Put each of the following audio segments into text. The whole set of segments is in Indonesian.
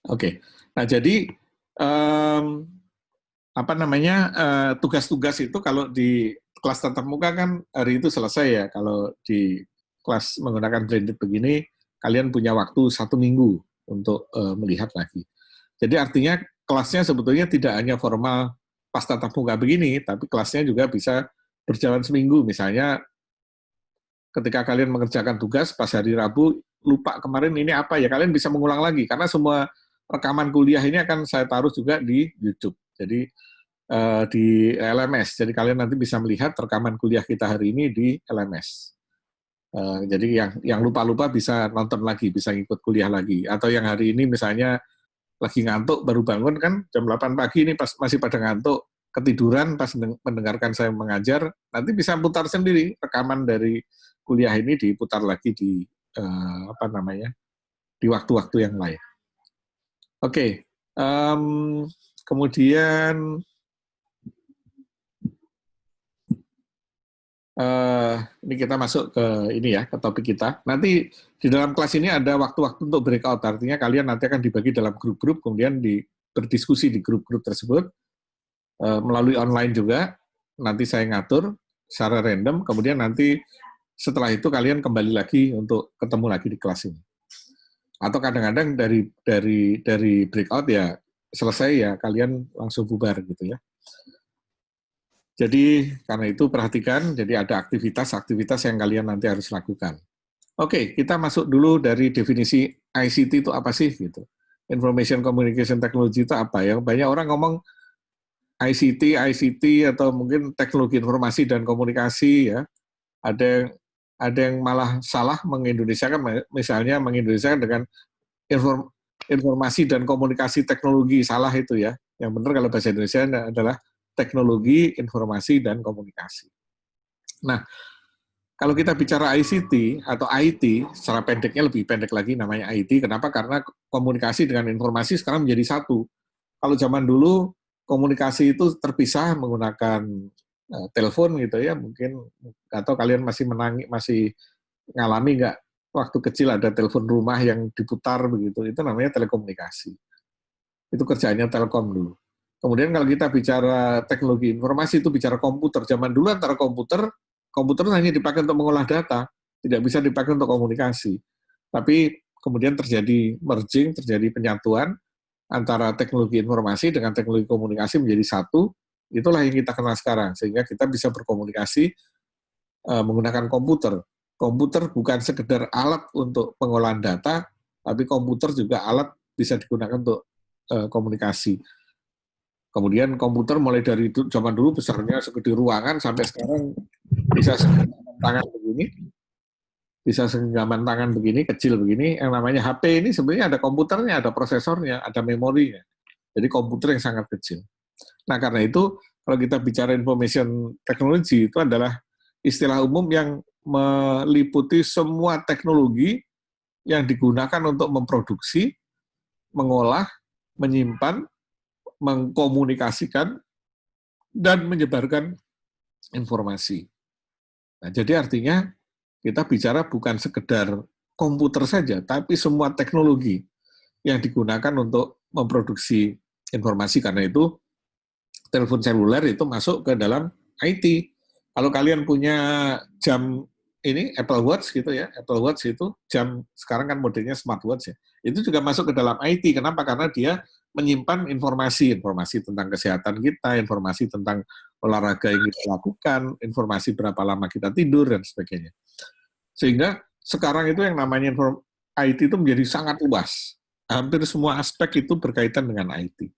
Oke. Nah, jadi apa namanya, tugas-tugas itu kalau di kelas tatap muka kan hari itu selesai ya. Kalau di kelas menggunakan blended begini, kalian punya waktu 1 minggu untuk melihat lagi. Jadi artinya kelasnya sebetulnya tidak hanya formal pas tatap muka begini, tapi kelasnya juga bisa berjalan seminggu. Misalnya ketika kalian mengerjakan tugas pas hari Rabu, lupa kemarin ini apa ya, kalian bisa mengulang lagi, karena semua rekaman kuliah ini akan saya taruh juga di YouTube. Jadi di LMS, jadi kalian nanti bisa melihat rekaman kuliah kita hari ini di LMS. Jadi yang lupa-lupa bisa nonton lagi, bisa ikut kuliah lagi. Atau yang hari ini misalnya lagi ngantuk, baru bangun kan jam 8 pagi ini pas masih pada ngantuk, ketiduran pas mendengarkan saya mengajar, nanti bisa putar sendiri rekaman dari kuliah ini, diputar lagi di apa namanya, di waktu-waktu yang lain. Oke, kemudian ini kita masuk ke ini ya, ke topik kita. Nanti di dalam kelas ini ada waktu-waktu untuk breakout, artinya kalian nanti akan dibagi dalam grup-grup, kemudian berdiskusi di grup-grup tersebut melalui online juga. Nanti saya ngatur secara random, kemudian nanti setelah itu kalian kembali lagi untuk ketemu lagi di kelas ini. Atau kadang-kadang dari breakout ya selesai ya kalian langsung bubar gitu ya. Jadi karena itu perhatikan, jadi ada aktivitas-aktivitas yang kalian nanti harus lakukan. Oke, kita masuk dulu dari definisi ICT itu apa sih gitu. Information Communication Technology itu apa ya? Banyak orang ngomong ICT atau mungkin teknologi informasi dan komunikasi ya. Ada yang malah salah mengindonesiakan, misalnya mengindonesiakan dengan informasi dan komunikasi teknologi, salah itu ya. Yang benar kalau bahasa Indonesia adalah teknologi, informasi, dan komunikasi. Nah, kalau kita bicara ICT atau IT, secara pendeknya lebih pendek lagi namanya IT, kenapa? Karena komunikasi dengan informasi sekarang menjadi satu. Kalau zaman dulu, komunikasi itu terpisah menggunakan telepon gitu ya, mungkin, atau kalian masih ngalami nggak, waktu kecil ada telepon rumah yang diputar begitu, itu namanya telekomunikasi. Itu kerjanya Telkom dulu. Kemudian kalau kita bicara teknologi informasi, itu bicara komputer. Zaman dulu antara komputer hanya dipakai untuk mengolah data, tidak bisa dipakai untuk komunikasi. Tapi kemudian terjadi merging, terjadi penyatuan antara teknologi informasi dengan teknologi komunikasi menjadi satu, itulah yang kita kenal sekarang, sehingga kita bisa berkomunikasi menggunakan komputer. Komputer bukan sekedar alat untuk pengolahan data, tapi komputer juga alat bisa digunakan untuk komunikasi. Kemudian komputer mulai dari zaman dulu besarnya segede ruangan sampai sekarang bisa segenggaman tangan begini, kecil begini. Yang namanya HP ini sebenarnya ada komputernya, ada prosesornya, ada memorinya. Jadi komputer yang sangat kecil. Nah, karena itu kalau kita bicara information technology itu adalah istilah umum yang meliputi semua teknologi yang digunakan untuk memproduksi, mengolah, menyimpan, mengkomunikasikan, dan menyebarkan informasi. Nah, jadi artinya kita bicara bukan sekedar komputer saja, tapi semua teknologi yang digunakan untuk memproduksi informasi. Karena itu telepon seluler itu masuk ke dalam IT. Kalau kalian punya jam ini Apple Watch gitu ya, Apple Watch itu jam sekarang kan modelnya smartwatch ya. Itu juga masuk ke dalam IT. Kenapa? Karena dia menyimpan informasi tentang kesehatan kita, informasi tentang olahraga yang kita lakukan, informasi berapa lama kita tidur dan sebagainya. Sehingga sekarang itu yang namanya IT itu menjadi sangat luas. Hampir semua aspek itu berkaitan dengan IT.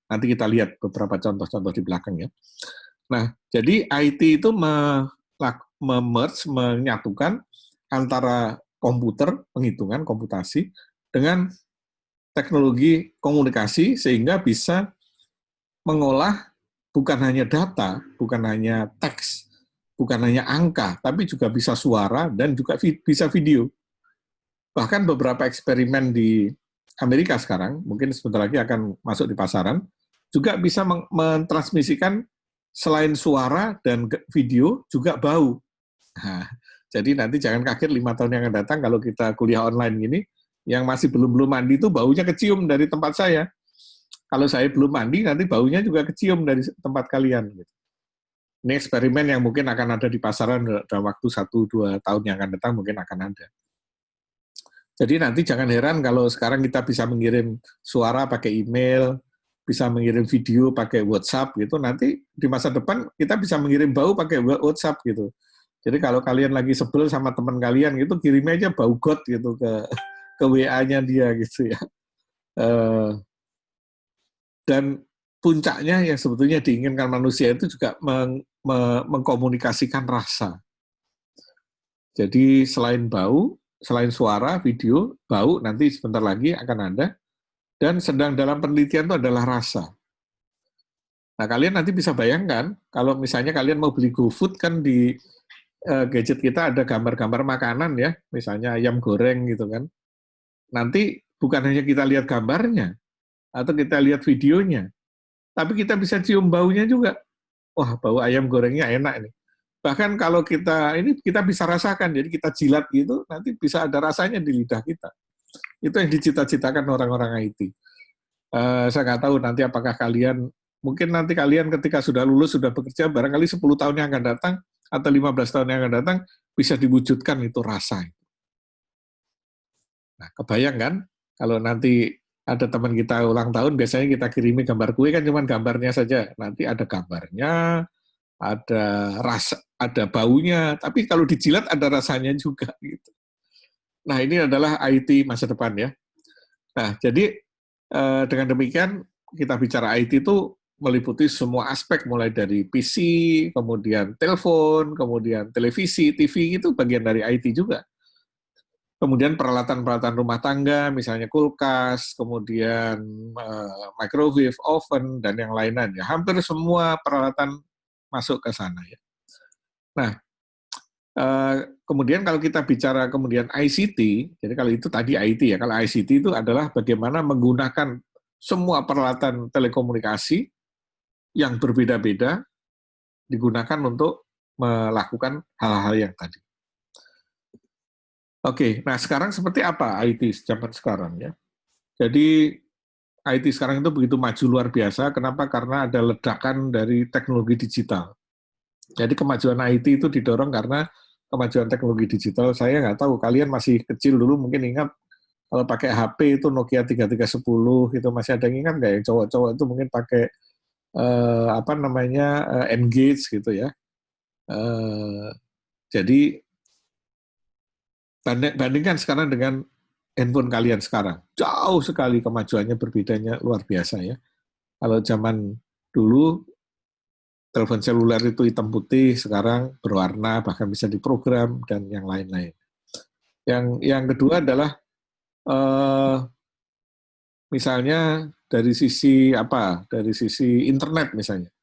Nanti kita lihat beberapa contoh-contoh di belakang ya. Nah, jadi IT itu menyatukan antara komputer, penghitungan, komputasi, dengan teknologi komunikasi sehingga bisa mengolah bukan hanya data, bukan hanya teks, bukan hanya angka, tapi juga bisa suara dan juga bisa video. Bahkan beberapa eksperimen di Amerika sekarang, mungkin sebentar lagi akan masuk di pasaran, juga bisa mentransmisikan selain suara dan video, juga bau. Nah, jadi nanti jangan kaget 5 tahun yang akan datang kalau kita kuliah online gini, Yang masih belum mandi itu baunya kecium dari tempat saya. Kalau saya belum mandi, nanti baunya juga kecium dari tempat kalian. Gitu. Ini eksperimen yang mungkin akan ada di pasaran dalam waktu 1-2 tahun yang akan datang, mungkin akan ada. Jadi nanti jangan heran kalau sekarang kita bisa mengirim suara pakai email, bisa mengirim video pakai WhatsApp gitu. Nanti di masa depan kita bisa mengirim bau pakai WhatsApp gitu. Jadi kalau kalian lagi sebel sama teman kalian gitu, kirim aja bau got gitu ke WA-nya dia gitu ya. Dan puncaknya yang sebetulnya diinginkan manusia itu juga mengkomunikasikan rasa. Jadi selain bau, selain suara, video, bau nanti sebentar lagi akan ada, dan sedang dalam penelitian itu adalah rasa. Nah, kalian nanti bisa bayangkan, kalau misalnya kalian mau beli GoFood, kan di gadget kita ada gambar-gambar makanan ya, misalnya ayam goreng gitu kan. Nanti bukan hanya kita lihat gambarnya, atau kita lihat videonya, tapi kita bisa cium baunya juga. Wah, bau ayam gorengnya enak nih. Bahkan kalau kita bisa rasakan, jadi kita jilat gitu, nanti bisa ada rasanya di lidah kita. Itu yang dicita-citakan orang-orang IT. Saya nggak tahu nanti apakah kalian, mungkin nanti kalian ketika sudah lulus, sudah bekerja, barangkali 10 tahun yang akan datang, atau 15 tahun yang akan datang, bisa diwujudkan itu rasa. Nah, kebayang kan, kalau nanti ada teman kita ulang tahun, biasanya kita kirimi gambar kue, kan cuma gambarnya saja. Nanti ada gambarnya, ada rasa, ada baunya, tapi kalau dijilat ada rasanya juga. Gitu. Nah, ini adalah IT masa depan ya. Nah, jadi dengan demikian kita bicara IT itu meliputi semua aspek, mulai dari PC, kemudian telepon, kemudian televisi, TV, itu bagian dari IT juga. Kemudian peralatan-peralatan rumah tangga, misalnya kulkas, kemudian microwave, oven, dan yang lain-lain. Ya, hampir semua peralatan masuk ke sana. Ya. Nah, kemudian kalau kita bicara kemudian ICT, jadi kalau itu tadi IT ya, kalau ICT itu adalah bagaimana menggunakan semua peralatan telekomunikasi yang berbeda-beda digunakan untuk melakukan hal-hal yang tadi. Oke, nah sekarang seperti apa IT zaman sekarang ya? Jadi IT sekarang itu begitu maju luar biasa. Kenapa? Karena ada ledakan dari teknologi digital. Jadi kemajuan IT itu didorong karena kemajuan teknologi digital. Saya nggak tahu, kalian masih kecil dulu mungkin ingat kalau pakai HP itu Nokia 3310 itu masih ada yang ingat nggak? Yang cowok-cowok itu mungkin pakai Engage gitu ya. Jadi bandingkan sekarang dengan handphone kalian sekarang, jauh sekali kemajuannya, berbedanya luar biasa ya. Kalau zaman dulu telepon seluler itu hitam putih, sekarang berwarna, bahkan bisa diprogram dan yang lain-lain. Yang kedua adalah misalnya dari sisi Dari sisi internet misalnya.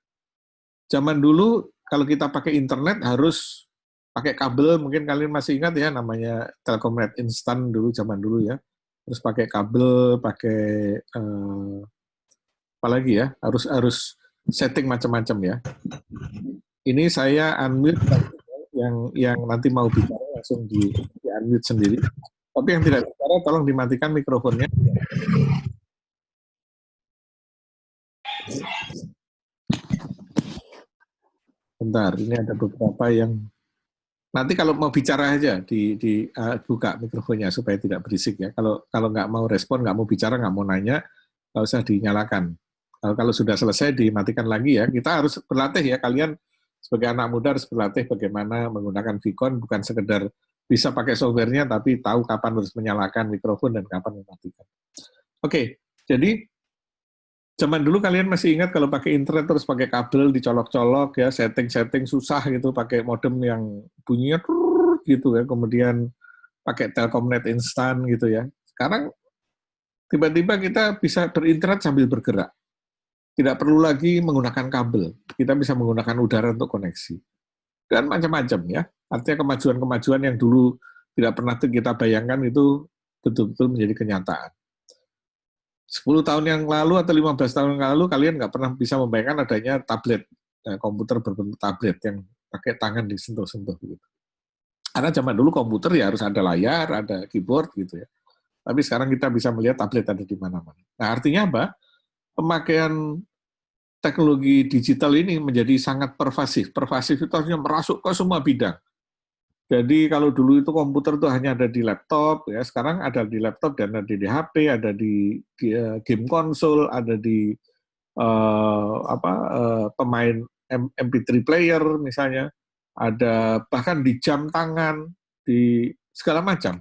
Zaman dulu kalau kita pakai internet harus pakai kabel, mungkin kalian masih ingat ya namanya Telkomnet instan dulu, zaman dulu ya. Terus pakai kabel, pakai apalagi ya, harus setting macam-macam ya. Ini saya unmute yang nanti mau bicara langsung di unmute sendiri. Tapi yang tidak bicara tolong dimatikan mikrofonnya. Bentar, ini ada beberapa yang nanti kalau mau bicara aja buka mikrofonnya supaya tidak berisik ya. Kalau nggak mau respon, nggak mau bicara, nggak mau nanya, nggak usah dinyalakan. Kalau sudah selesai dimatikan lagi ya. Kita harus berlatih ya, kalian sebagai anak muda harus berlatih bagaimana menggunakan Vicon, bukan sekedar bisa pakai softwarenya, tapi tahu kapan harus menyalakan mikrofon dan kapan mematikan. Oke, jadi zaman dulu kalian masih ingat kalau pakai internet terus pakai kabel dicolok-colok ya, setting-setting susah gitu, pakai modem yang bunyinya gitu ya, kemudian pakai Telkomnet instan gitu ya. Sekarang tiba-tiba kita bisa berinternet sambil bergerak. Tidak perlu lagi menggunakan kabel. Kita bisa menggunakan udara untuk koneksi. Dan macam-macam ya. Artinya kemajuan-kemajuan yang dulu tidak pernah kita bayangkan itu betul-betul menjadi kenyataan. 10 tahun yang lalu atau 15 tahun yang lalu kalian nggak pernah bisa membayangkan adanya tablet, komputer berbentuk tablet yang pakai tangan disentuh-sentuh gitu. Karena zaman dulu komputer ya harus ada layar, ada keyboard gitu ya. Tapi sekarang kita bisa melihat tablet ada di mana-mana. Nah, artinya apa? Pemakaian teknologi digital ini menjadi sangat pervasif. Pervasif itu artinya merasuk ke semua bidang. Jadi kalau dulu itu komputer itu hanya ada di laptop, ya sekarang ada di laptop dan ada di HP, ada di game konsol, ada di pemain MP3 player misalnya, ada bahkan di jam tangan, di segala macam.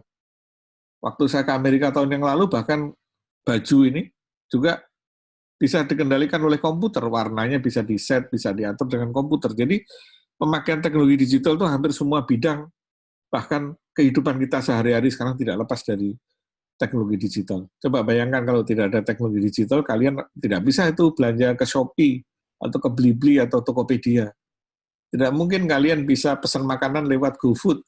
Waktu saya ke Amerika tahun yang lalu bahkan baju ini juga bisa dikendalikan oleh komputer, warnanya bisa di-set, bisa diatur dengan komputer. Jadi pemakaian teknologi digital itu hampir semua bidang, bahkan kehidupan kita sehari-hari sekarang tidak lepas dari teknologi digital. Coba bayangkan kalau tidak ada teknologi digital, kalian tidak bisa itu belanja ke Shopee, atau ke Blibli, atau Tokopedia. Tidak mungkin kalian bisa pesan makanan lewat GoFood.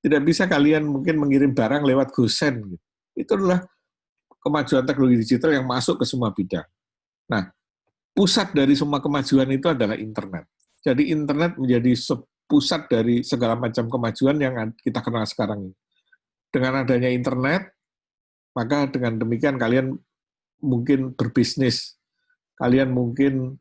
Tidak bisa kalian mungkin mengirim barang lewat GoSend. Itu adalah kemajuan teknologi digital yang masuk ke semua bidang. Nah, pusat dari semua kemajuan itu adalah internet. Jadi internet menjadi pusat dari segala macam kemajuan yang kita kenal sekarang ini. Dengan adanya internet, maka dengan demikian kalian mungkin berbisnis, kalian mungkin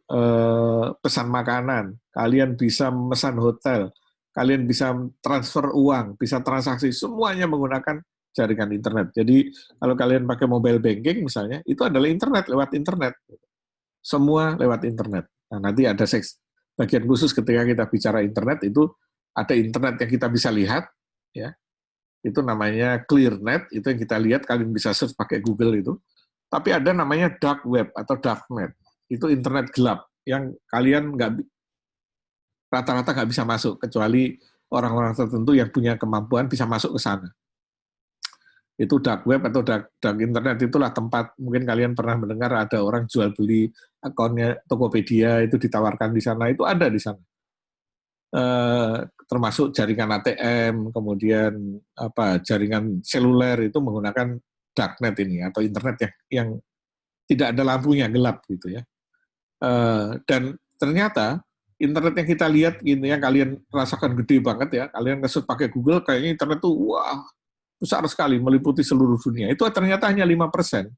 pesan makanan, kalian bisa memesan hotel, kalian bisa transfer uang, bisa transaksi, semuanya menggunakan jaringan internet. Jadi kalau kalian pakai mobile banking misalnya, itu adalah internet, lewat internet. Semua lewat internet. Nah, nanti ada bagian khusus ketika kita bicara internet, itu ada internet yang kita bisa lihat, ya. Itu namanya ClearNet, itu yang kita lihat, kalian bisa search pakai Google itu. Tapi ada namanya dark web atau darknet, itu internet gelap yang kalian rata-rata nggak bisa masuk, kecuali orang-orang tertentu yang punya kemampuan bisa masuk ke sana. Itu dark web atau dark internet, itulah tempat, mungkin kalian pernah mendengar ada orang jual beli akunnya Tokopedia, itu ditawarkan di sana, itu ada di sana. Termasuk jaringan ATM, kemudian jaringan seluler itu menggunakan darknet ini, atau internet yang tidak ada lampunya, gelap gitu ya. Dan ternyata internet yang kita lihat ini, yang kalian rasakan gede banget ya, kalian nge-search pakai Google, kayaknya internet tuh wah besar sekali, meliputi seluruh dunia. Itu ternyata hanya 5%.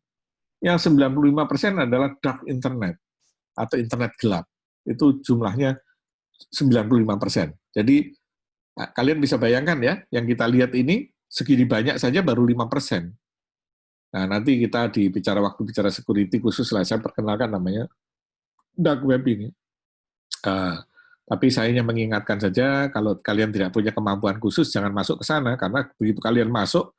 Yang 95% adalah dark internet atau internet gelap. Itu jumlahnya 95%. Jadi kalian bisa bayangkan ya, yang kita lihat ini segini banyak saja baru 5%. Nah, nanti kita waktu bicara security khusus lah, saya perkenalkan namanya dark web ini. Tapi saya hanya mengingatkan saja, kalau kalian tidak punya kemampuan khusus, jangan masuk ke sana, karena begitu kalian masuk,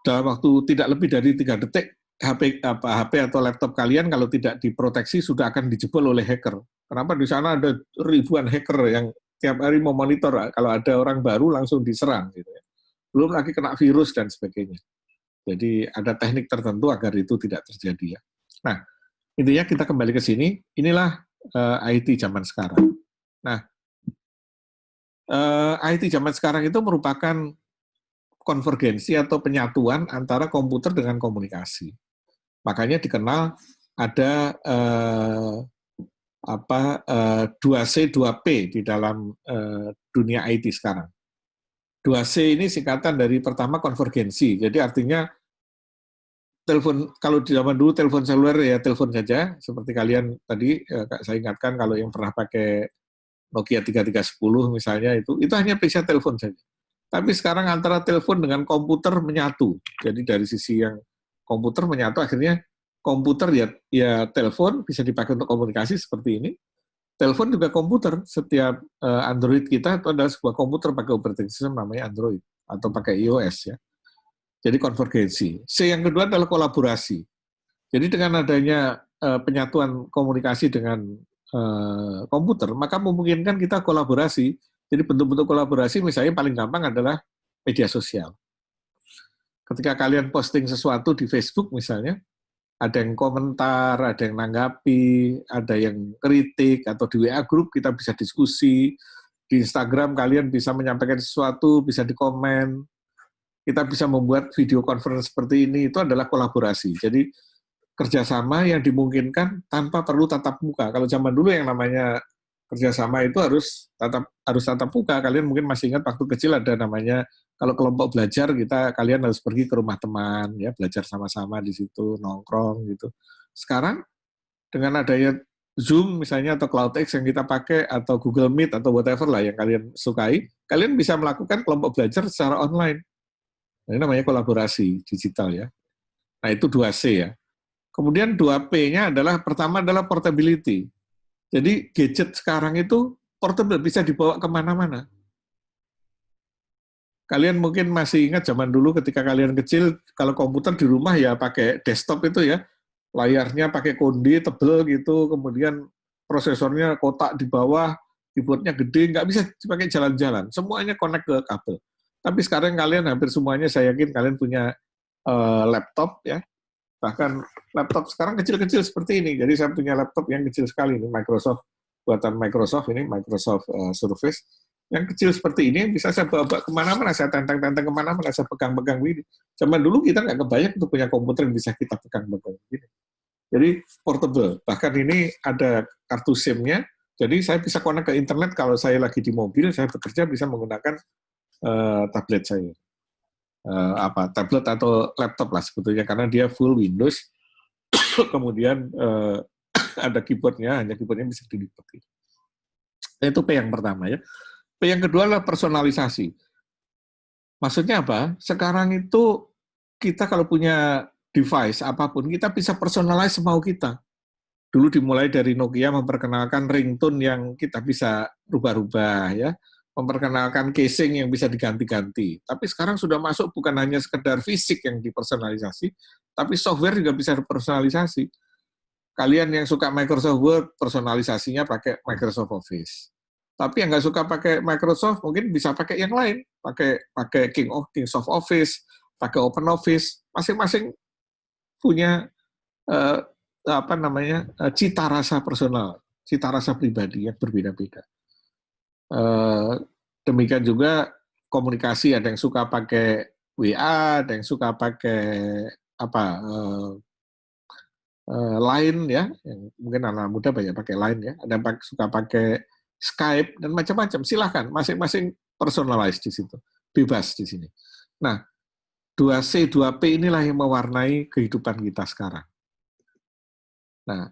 dalam waktu tidak lebih dari 3 detik, HP atau laptop kalian kalau tidak diproteksi sudah akan dijebol oleh hacker. Kenapa? Di sana ada ribuan hacker yang tiap hari memonitor, kalau ada orang baru langsung diserang. Gitu ya. Belum lagi kena virus dan sebagainya. Jadi ada teknik tertentu agar itu tidak terjadi ya. Nah, intinya kita kembali ke sini, inilah IT zaman sekarang. Nah, IT zaman sekarang itu merupakan konvergensi atau penyatuan antara komputer dengan komunikasi. Makanya dikenal ada 2C, 2P di dalam dunia IT sekarang. 2C ini singkatan dari pertama konvergensi, jadi artinya telepon, kalau di zaman dulu telepon seluler ya telepon saja, seperti kalian tadi, saya ingatkan kalau yang pernah pakai Nokia 3310 misalnya, itu hanya bisa telepon saja. Tapi sekarang antara telepon dengan komputer menyatu, jadi dari sisi yang komputer menyatu, akhirnya komputer ya telepon bisa dipakai untuk komunikasi seperti ini. Telepon juga komputer, setiap Android kita itu adalah sebuah komputer pakai operating system namanya Android atau pakai iOS ya. Jadi konvergensi. C yang kedua adalah kolaborasi. Jadi dengan adanya penyatuan komunikasi dengan komputer, maka memungkinkan kita kolaborasi. Jadi bentuk-bentuk kolaborasi misalnya paling gampang adalah media sosial. Ketika kalian posting sesuatu di Facebook misalnya, ada yang komentar, ada yang nanggapi, ada yang kritik, atau di WA group kita bisa diskusi, di Instagram kalian bisa menyampaikan sesuatu, bisa dikomen, kita bisa membuat video conference seperti ini, itu adalah kolaborasi. Jadi kerjasama yang dimungkinkan tanpa perlu tatap muka. Kalau zaman dulu yang namanya kerjasama itu harus tatap muka. Kalian mungkin masih ingat waktu kecil ada namanya, kalau kelompok belajar kalian harus pergi ke rumah teman, ya belajar sama-sama di situ, nongkrong gitu. Sekarang dengan adanya Zoom misalnya atau CloudX yang kita pakai atau Google Meet atau whatever lah yang kalian sukai, kalian bisa melakukan kelompok belajar secara online. Ini namanya kolaborasi digital ya. Nah itu 2C ya. Kemudian 2P-nya adalah, pertama adalah portability. Jadi gadget sekarang itu portable, bisa dibawa kemana-mana. Kalian mungkin masih ingat zaman dulu ketika kalian kecil, kalau komputer di rumah ya pakai desktop itu ya, layarnya pakai konde tebel gitu, kemudian prosesornya kotak di bawah, keyboardnya gede, nggak bisa dipakai jalan-jalan, semuanya connect ke kabel. Tapi sekarang kalian hampir semuanya, saya yakin kalian punya laptop ya, bahkan laptop sekarang kecil-kecil seperti ini. Jadi saya punya laptop yang kecil sekali, ini Microsoft, buatan Microsoft, ini Microsoft Surface, yang kecil seperti ini, bisa saya bawa kemana-mana, saya tentang-tentang kemana-mana, saya pegang-pegang begini. Zaman dulu kita nggak kebayang untuk punya komputer yang bisa kita pegang-pegang begini. Jadi portable, bahkan ini ada kartu SIM-nya, jadi saya bisa connect ke internet kalau saya lagi di mobil, saya bekerja bisa menggunakan tablet saya. Tablet atau laptop lah sebetulnya, karena dia full Windows, kemudian ada keyboardnya, hanya keyboardnya bisa dilipat. Itu P yang pertama ya. P yang kedua adalah personalisasi. Maksudnya apa? Sekarang itu kita kalau punya device apapun, kita bisa personalize semau kita. Dulu dimulai dari Nokia memperkenalkan ringtone yang kita bisa rubah-rubah ya, memperkenalkan casing yang bisa diganti-ganti. Tapi sekarang sudah masuk bukan hanya sekedar fisik yang dipersonalisasi, tapi software juga bisa dipersonalisasi. Kalian yang suka Microsoft Word, personalisasinya pakai Microsoft Office. Tapi yang nggak suka pakai Microsoft, mungkin bisa pakai yang lain, pakai Kingsoft Office, pakai Open Office. Masing-masing punya cita rasa personal, cita rasa pribadi yang berbeda-beda. Demikian juga komunikasi, ada yang suka pakai WA, ada yang suka pakai Line ya, yang mungkin anak muda banyak pakai Line ya, ada yang suka pakai Skype dan macam-macam. Silahkan, masing-masing personalize di situ, bebas di sini. Nah, 2C, 2P inilah yang mewarnai kehidupan kita sekarang. Nah,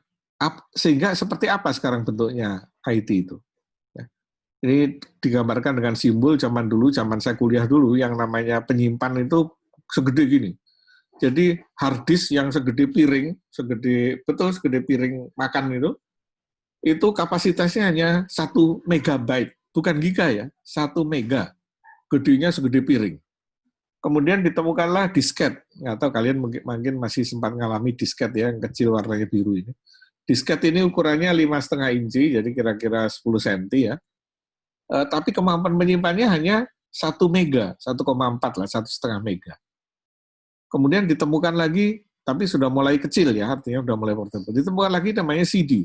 sehingga seperti apa sekarang bentuknya IT itu? Ya. Ini digambarkan dengan simbol zaman dulu, zaman saya kuliah dulu, yang namanya penyimpan itu segede gini. Jadi hard disk yang segede piring, segede piring makan itu kapasitasnya hanya 1 megabyte, bukan giga ya, 1 mega, gedenya segede piring. Kemudian ditemukanlah disket, nggak tahu kalian mungkin masih sempat mengalami disket ya, yang kecil warnanya biru ini. Disket ini ukurannya 5,5 inci, jadi kira-kira 10 cm ya. Tapi kemampuan menyimpannya hanya 1 mega, 1,4 lah, 1,5 mega. Kemudian ditemukan lagi, tapi sudah mulai kecil ya, artinya sudah mulai portable. Ditemukan lagi namanya CD.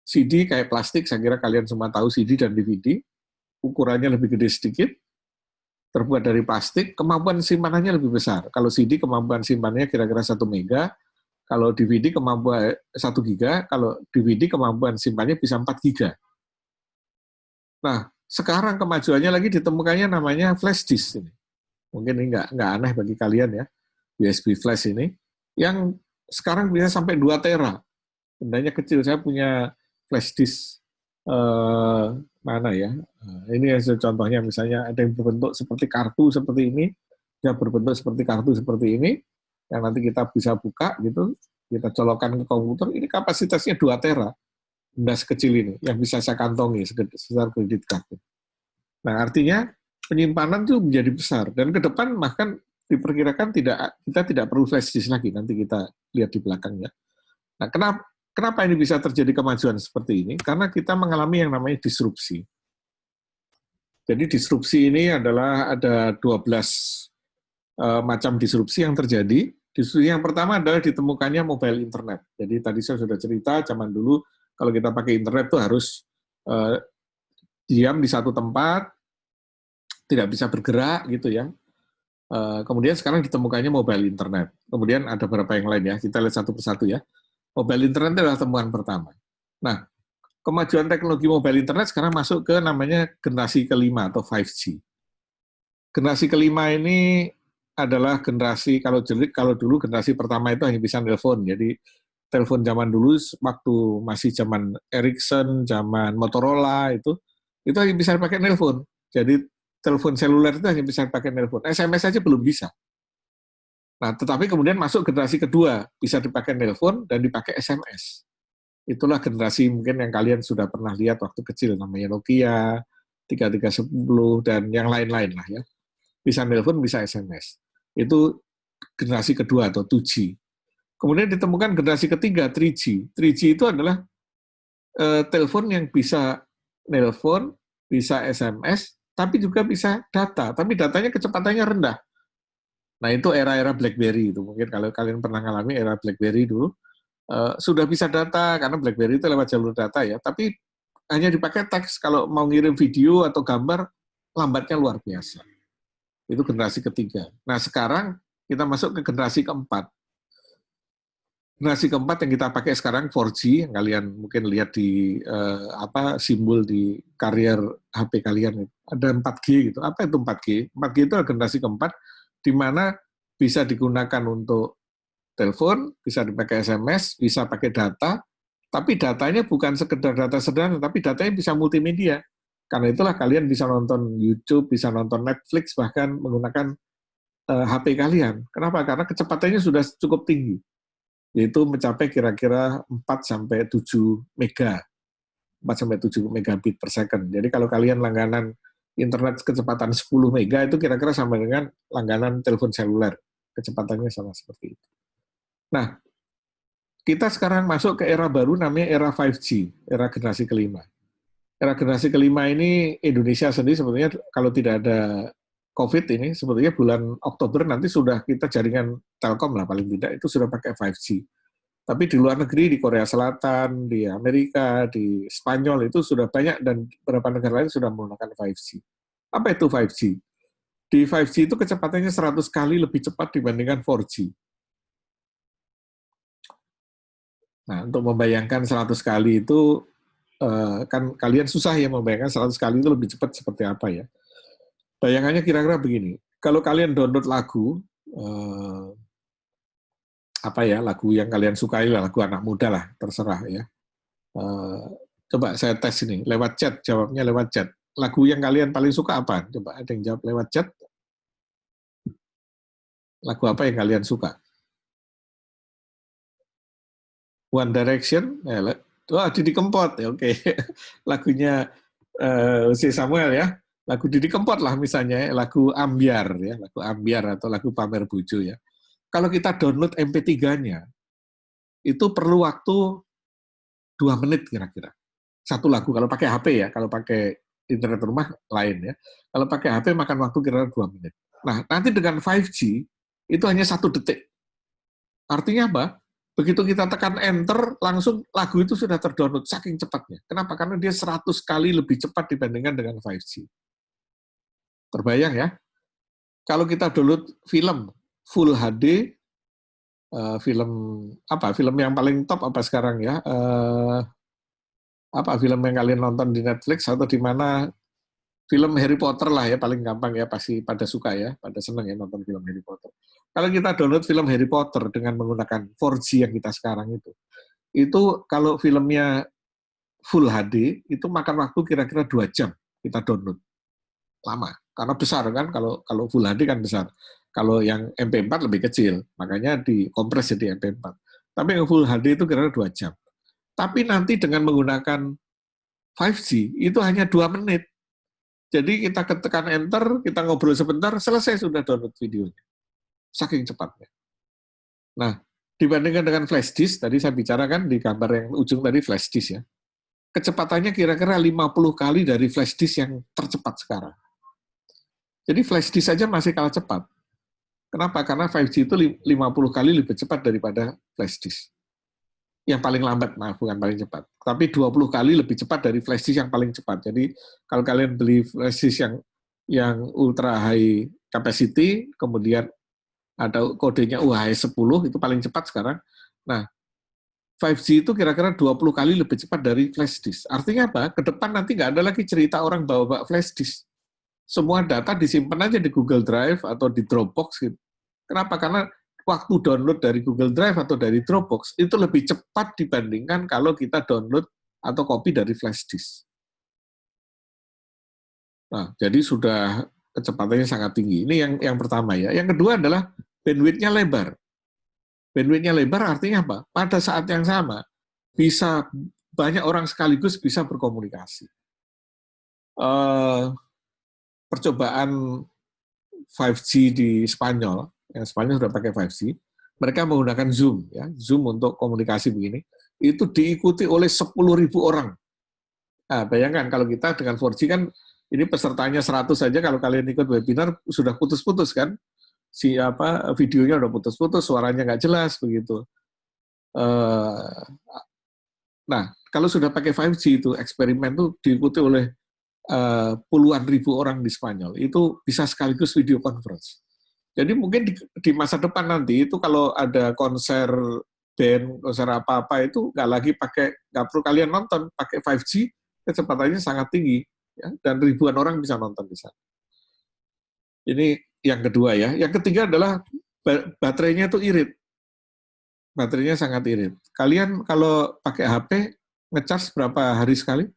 CD kayak plastik, saya kira kalian semua tahu CD dan DVD, ukurannya lebih gede sedikit, terbuat dari plastik, kemampuan simpanannya lebih besar. Kalau CD kemampuan simpanannya kira-kira 1 mega, kalau DVD kemampuan 1 giga, kalau DVD kemampuan simpannya bisa 4 giga. Nah, sekarang kemajuannya lagi ditemukannya namanya flash disk ini. Mungkin ini nggak aneh bagi kalian ya. USB flash ini, yang sekarang bisa sampai 2 tera. Bendanya kecil, saya punya flash disk mana ya? Ini contohnya, misalnya ada yang berbentuk seperti kartu seperti ini, yang berbentuk seperti kartu seperti ini, yang nanti kita bisa buka gitu, kita colokkan ke komputer, ini kapasitasnya 2 tera. Benda sekecil ini, yang bisa saya kantongi sebesar kredit kartu. Nah, artinya penyimpanan itu menjadi besar, dan ke depan bahkan diperkirakan kita tidak perlu flash disk lagi, nanti kita lihat di belakangnya. Nah, kenapa ini bisa terjadi kemajuan seperti ini? Karena kita mengalami yang namanya disrupsi. Jadi disrupsi ini adalah ada 12 macam disrupsi yang terjadi. Disrupsi yang pertama adalah ditemukannya mobile internet. Jadi tadi saya sudah cerita, zaman dulu kalau kita pakai internet itu harus diam di satu tempat, tidak bisa bergerak gitu ya. Kemudian sekarang ditemukannya mobile internet. Kemudian ada beberapa yang lain ya, kita lihat satu persatu ya. Mobile internet adalah temuan pertama. Nah, kemajuan teknologi mobile internet sekarang masuk ke namanya generasi kelima atau 5G. Generasi kelima ini adalah generasi, kalau dulu generasi pertama itu hanya bisa nelpon. Jadi telepon zaman dulu waktu masih zaman Ericsson, zaman Motorola itu hanya bisa pakai nelpon. Jadi telepon seluler itu hanya bisa pakai nelpon. SMS saja belum bisa. Nah, tetapi kemudian masuk generasi kedua, bisa dipakai nelpon dan dipakai SMS. Itulah generasi mungkin yang kalian sudah pernah lihat waktu kecil, namanya Nokia 3310 dan yang lain-lain lah ya. Bisa nelpon, bisa SMS. Itu generasi kedua atau 2G. Kemudian ditemukan generasi ketiga, 3G. 3G itu adalah telepon yang bisa nelpon, bisa SMS, tapi juga bisa data. Tapi datanya kecepatannya rendah. Nah, itu era-era BlackBerry itu. Mungkin kalau kalian pernah ngalami era BlackBerry dulu, sudah bisa data, karena BlackBerry itu lewat jalur data ya. Tapi hanya dipakai teks. Kalau mau ngirim video atau gambar, lambatnya luar biasa. Itu generasi ketiga. Nah, sekarang kita masuk ke generasi keempat. Generasi keempat yang kita pakai sekarang 4G, yang kalian mungkin lihat di simbol di carrier HP kalian. Ada 4G gitu. Apa itu 4G? 4G itu adalah generasi keempat, di mana bisa digunakan untuk telepon, bisa dipakai SMS, bisa pakai data, tapi datanya bukan sekedar data sederhana, tapi datanya bisa multimedia. Karena itulah kalian bisa nonton YouTube, bisa nonton Netflix, bahkan menggunakan HP kalian. Kenapa? Karena kecepatannya sudah cukup tinggi, yaitu mencapai kira-kira 4-7 mega, 4-7 megabit per second. Jadi kalau kalian langganan internet kecepatan 10 mega, itu kira-kira sama dengan langganan telepon seluler. Kecepatannya sama seperti itu. Nah, kita sekarang masuk ke era baru namanya era 5G, era generasi kelima. Era generasi kelima ini Indonesia sendiri sebetulnya kalau tidak ada COVID ini, sebetulnya bulan Oktober nanti sudah kita jaringan Telkom lah paling tidak, itu sudah pakai 5G. Tapi di luar negeri, di Korea Selatan, di Amerika, di Spanyol itu sudah banyak dan beberapa negara lain sudah menggunakan 5G. Apa itu 5G? Di 5G itu kecepatannya 100 kali lebih cepat dibandingkan 4G. Nah, untuk membayangkan 100 kali itu, kan kalian susah ya membayangkan 100 kali itu lebih cepat seperti apa ya. Bayangannya kira-kira begini, kalau kalian download lagu, lagu yang kalian sukai lah, lagu anak muda lah, terserah ya. Coba saya tes ini, lewat chat, jawabnya lewat chat. Lagu yang kalian paling suka apa? Coba ada yang jawab lewat chat. Lagu apa yang kalian suka? One Direction, Didi Kempot, ya oke. Lagunya si Samuel ya, lagu Didi Kempot lah misalnya, lagu Ambiar ya, lagu Ambiar atau lagu Pamer Bojo ya. Kalau kita download MP3-nya, itu perlu waktu 2 menit kira-kira. Satu lagu, kalau pakai HP ya, kalau pakai internet rumah lain ya. Kalau pakai HP makan waktu kira-kira 2 menit. Nah, nanti dengan 5G, itu hanya 1 detik. Artinya apa? Begitu kita tekan enter, langsung lagu itu sudah terdownload, saking cepatnya. Kenapa? Karena dia 100 kali lebih cepat dibandingkan dengan 5G. Terbayang ya? Kalau kita download film Full HD, film yang paling top apa sekarang ya? Film yang kalian nonton di Netflix atau di mana? Film Harry Potter lah ya, paling gampang ya, pasti pada suka ya, pada seneng ya nonton film Harry Potter. Kalau kita download film Harry Potter dengan menggunakan 4G yang kita sekarang itu kalau filmnya Full HD, itu makan waktu kira-kira 2 jam kita download. Lama, karena besar kan, kalau Full HD kan besar. Kalau yang MP4 lebih kecil, makanya dikompres jadi MP4. Tapi yang Full HD itu kira-kira 2 jam. Tapi nanti dengan menggunakan 5G, itu hanya 2 menit. Jadi kita ketekan enter, kita ngobrol sebentar, selesai sudah download videonya. Saking cepatnya. Nah, dibandingkan dengan flash disk, tadi saya bicarakan di gambar yang ujung tadi flash disk ya. Kecepatannya kira-kira 50 kali dari flash disk yang tercepat sekarang. Jadi flash disk saja masih kalah cepat. Kenapa? Karena 5G itu 50 kali lebih cepat daripada flash disk. Yang paling lambat, bukan paling cepat. Tapi 20 kali lebih cepat dari flash disk yang paling cepat. Jadi kalau kalian beli flash disk yang ultra high capacity, kemudian ada kodenya UHS 10, itu paling cepat sekarang. Nah, 5G itu kira-kira 20 kali lebih cepat dari flash disk. Artinya apa? Ke depan nanti nggak ada lagi cerita orang bawa flash disk. Semua data disimpan aja di Google Drive atau di Dropbox gitu. Kenapa? Karena waktu download dari Google Drive atau dari Dropbox itu lebih cepat dibandingkan kalau kita download atau copy dari flash disk. Nah, jadi sudah kecepatannya sangat tinggi. Ini yang pertama ya. Yang kedua adalah bandwidth-nya lebar. Bandwidth-nya lebar artinya apa? Pada saat yang sama, bisa banyak orang sekaligus bisa berkomunikasi. Percobaan 5G di Spanyol, yang Spanyol sudah pakai 5G, mereka menggunakan Zoom, ya, Zoom untuk komunikasi begini, itu diikuti oleh 10.000 orang. Nah, bayangkan kalau kita dengan 4G kan, ini pesertanya 100 saja, kalau kalian ikut webinar, sudah putus-putus kan, videonya udah putus-putus, suaranya nggak jelas, begitu. Nah, kalau sudah pakai 5G itu, eksperimen itu diikuti oleh puluhan ribu orang di Spanyol, itu bisa sekaligus video conference. Jadi mungkin di masa depan nanti itu kalau ada konser band, konser apa-apa itu nggak perlu kalian nonton, pakai 5G, kecepatannya sangat tinggi, ya, dan ribuan orang bisa nonton di sana. Ini yang kedua ya. Yang ketiga adalah baterainya itu irit. Baterainya sangat irit. Kalian kalau pakai HP, ngecas berapa hari sekali?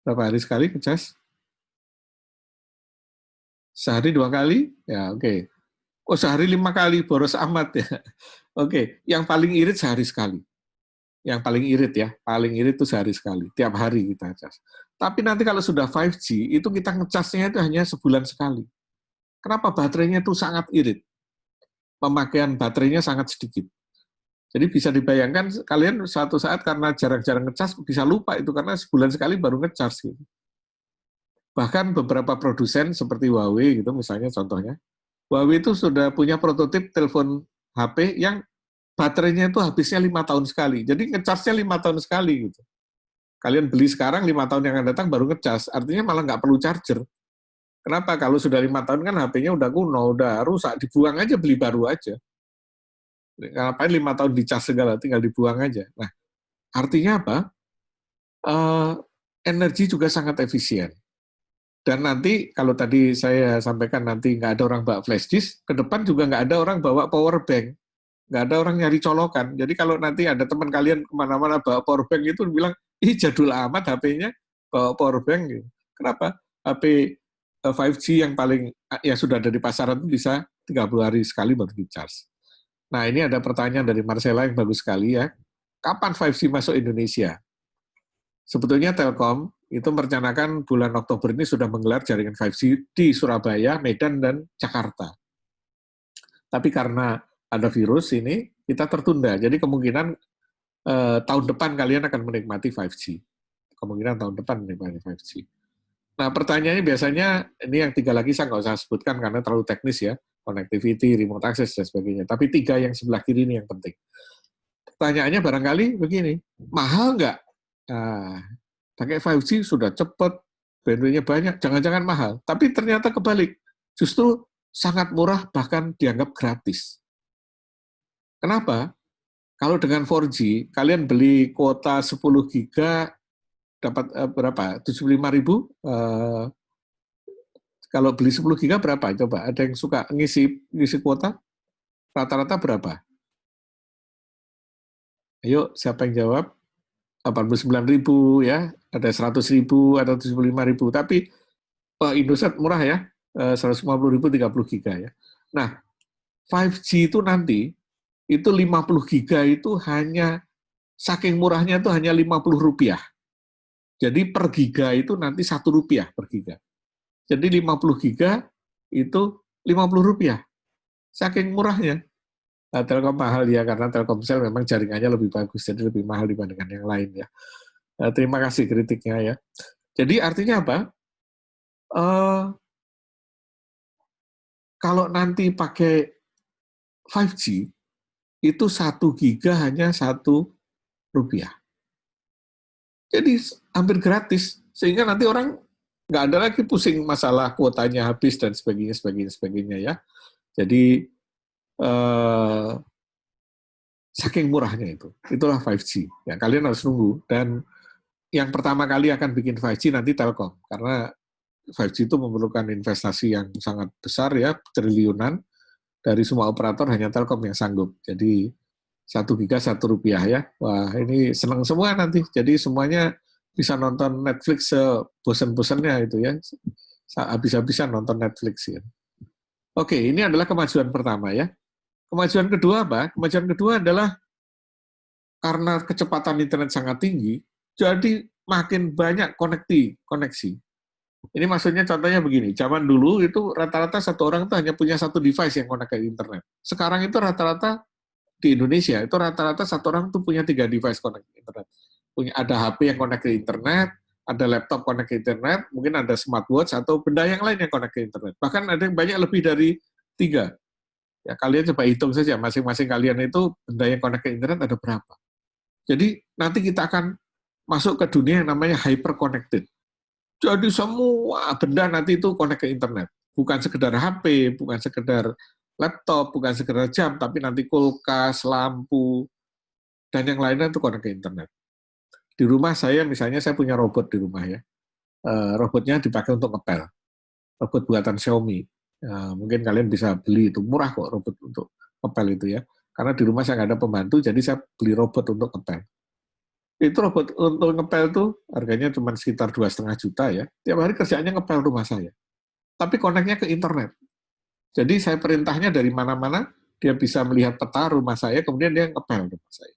Berapa hari sekali ngecas? Sehari 2 kali? Ya, oke. Okay. Oh, sehari 5 kali, boros amat ya. Oke, yang paling irit sehari sekali. Yang paling irit ya, paling irit itu sehari sekali. Tiap hari kita cas. Tapi nanti kalau sudah 5G, itu kita ngecasnya itu hanya sebulan sekali. Kenapa? Baterainya itu sangat irit. Pemakaian baterainya sangat sedikit. Jadi bisa dibayangkan kalian suatu saat karena jarang-jarang ngecas bisa lupa itu karena sebulan sekali baru ngecas gitu. Bahkan beberapa produsen seperti Huawei gitu misalnya contohnya, Huawei itu sudah punya prototip telepon HP yang baterainya itu habisnya 5 tahun sekali. Jadi ngecasnya 5 tahun sekali gitu. Kalian beli sekarang 5 tahun yang akan datang baru ngecas, artinya malah nggak perlu charger. Kenapa? Kalau sudah 5 tahun kan HP-nya udah kuno, udah rusak, dibuang aja, beli baru aja. Ngapain 5 tahun dicas segala, tinggal dibuang aja. Nah, artinya apa? Energi juga sangat efisien. Dan nanti, kalau tadi saya sampaikan nanti nggak ada orang bawa flash disk, ke depan juga nggak ada orang bawa power bank. Nggak ada orang nyari colokan. Jadi kalau nanti ada teman kalian kemana-mana bawa power bank itu bilang, ih jadul amat HP-nya bawa power bank. Gitu. Kenapa? HP 5G yang paling yang sudah ada di pasaran itu bisa 30 hari sekali baru di-charge. Nah ini ada pertanyaan dari Marcella yang bagus sekali ya. Kapan 5G masuk Indonesia? Sebetulnya Telkom itu merencanakan bulan Oktober ini sudah menggelar jaringan 5G di Surabaya, Medan, dan Jakarta. Tapi karena ada virus ini, kita tertunda. Jadi kemungkinan tahun depan kalian akan menikmati 5G. Kemungkinan tahun depan menikmati 5G. Nah pertanyaannya biasanya, ini yang 3 lagi saya nggak usah sebutkan karena terlalu teknis ya, connectivity, remote access, dan sebagainya. Tapi 3 yang sebelah kiri ini yang penting. Pertanyaannya barangkali begini, mahal nggak? Nah, pakai 5G sudah cepat, bandwidth-nya banyak, jangan-jangan mahal. Tapi ternyata kebalik, justru sangat murah, bahkan dianggap gratis. Kenapa? Kalau dengan 4G, kalian beli kuota 10 giga, dapat berapa? 75.000? Kalau beli 10 giga berapa? Coba, ada yang suka ngisi kuota? Rata-rata berapa? Ayo, siapa yang jawab? 89.000 ya, ada 100.000, ada 75.000. Tapi Indosat murah ya, 150.000 30 giga ya. Nah, 5G itu nanti itu 50 giga itu hanya saking murahnya itu hanya Rp50. Jadi per giga itu nanti Rp1 per giga. Jadi 50 giga itu Rp50. Saking murahnya. Nah, Telkom mahal ya karena Telkomsel memang jaringannya lebih bagus, jadi lebih mahal dibandingkan yang lain ya. Terima kasih kritiknya ya. Jadi artinya apa? Kalau nanti pakai 5G, itu 1 giga hanya Rp1. Jadi hampir gratis, sehingga nanti orang nggak ada lagi pusing masalah kuotanya habis dan sebagainya ya. Jadi saking murahnya itulah 5G. Ya, kalian harus nunggu. Dan yang pertama kali akan bikin 5G nanti Telkom, karena 5G itu memerlukan investasi yang sangat besar ya, triliunan. Dari semua operator hanya Telkom yang sanggup. Jadi 1 giga 1 rupiah ya. Wah, ini senang semua nanti. Jadi semuanya bisa nonton Netflix sebosan-bosannya itu ya. Habis-habisan nonton Netflix ya. Oke, ini adalah kemajuan pertama ya. Kemajuan kedua apa? Kemajuan kedua adalah karena kecepatan internet sangat tinggi, jadi makin banyak koneksi. Ini maksudnya contohnya begini, zaman dulu itu rata-rata satu orang itu hanya punya satu device yang connect ke internet. Sekarang itu rata-rata di Indonesia, itu rata-rata satu orang tuh punya 3 device connect ke internet. Ada HP yang connect ke internet, ada laptop connect ke internet, mungkin ada smartwatch atau benda yang lain yang connect ke internet. Bahkan ada yang banyak lebih dari 3. Ya, kalian coba hitung saja, masing-masing kalian itu benda yang connect ke internet ada berapa. Jadi nanti kita akan masuk ke dunia yang namanya hyper-connected. Jadi semua benda nanti itu connect ke internet. Bukan sekedar HP, bukan sekedar laptop, bukan sekedar jam, tapi nanti kulkas, lampu, dan yang lainnya itu connect ke internet. Di rumah saya, misalnya saya punya robot di rumah ya. Robotnya dipakai untuk ngepel. Robot buatan Xiaomi. Mungkin kalian bisa beli, itu murah kok robot untuk ngepel itu ya. Karena di rumah saya nggak ada pembantu, jadi saya beli robot untuk ngepel. Itu robot untuk ngepel tuh harganya cuma sekitar 2,5 juta ya. Tiap hari kerjaannya ngepel rumah saya. Tapi connect-nya ke internet. Jadi saya perintahnya dari mana-mana, dia bisa melihat peta rumah saya, kemudian dia ngepel rumah saya.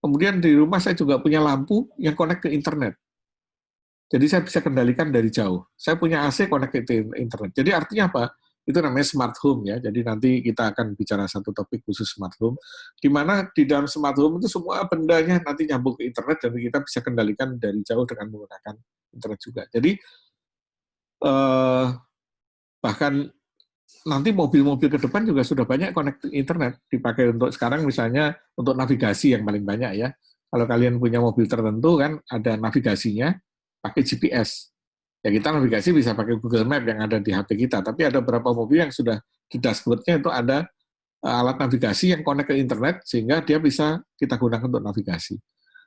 Kemudian di rumah saya juga punya lampu yang connect ke internet. Jadi saya bisa kendalikan dari jauh. Saya punya AC connect ke internet. Jadi artinya apa? Itu namanya smart home ya. Jadi nanti kita akan bicara satu topik khusus smart home, di mana di dalam smart home itu semua bendanya nanti nyambung ke internet dan kita bisa kendalikan dari jauh dengan menggunakan internet juga. Jadi bahkan nanti mobil-mobil ke depan juga sudah banyak connect internet dipakai untuk sekarang misalnya untuk navigasi yang paling banyak ya. Kalau kalian punya mobil tertentu kan ada navigasinya pakai GPS. Ya kita navigasi bisa pakai Google Map yang ada di HP kita, tapi ada beberapa mobil yang sudah di dashboard-nya itu ada alat navigasi yang connect ke internet sehingga dia bisa kita gunakan untuk navigasi.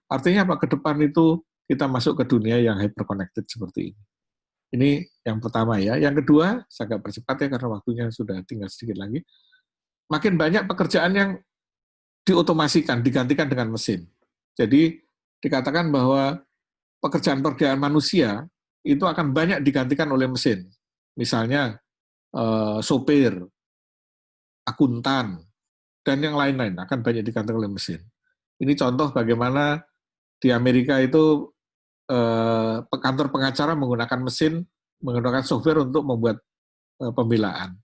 Artinya apa? Ke depan itu kita masuk ke dunia yang hyper-connected seperti ini. Ini yang pertama ya. Yang kedua, saya agak percepat ya karena waktunya sudah tinggal sedikit lagi. Makin banyak pekerjaan yang diotomasikan, digantikan dengan mesin. Jadi dikatakan bahwa pekerjaan-pekerjaan manusia itu akan banyak digantikan oleh mesin. Misalnya sopir, akuntan, dan yang lain-lain akan banyak digantikan oleh mesin. Ini contoh bagaimana di Amerika itu kantor pengacara menggunakan mesin, menggunakan software untuk membuat pembelaan.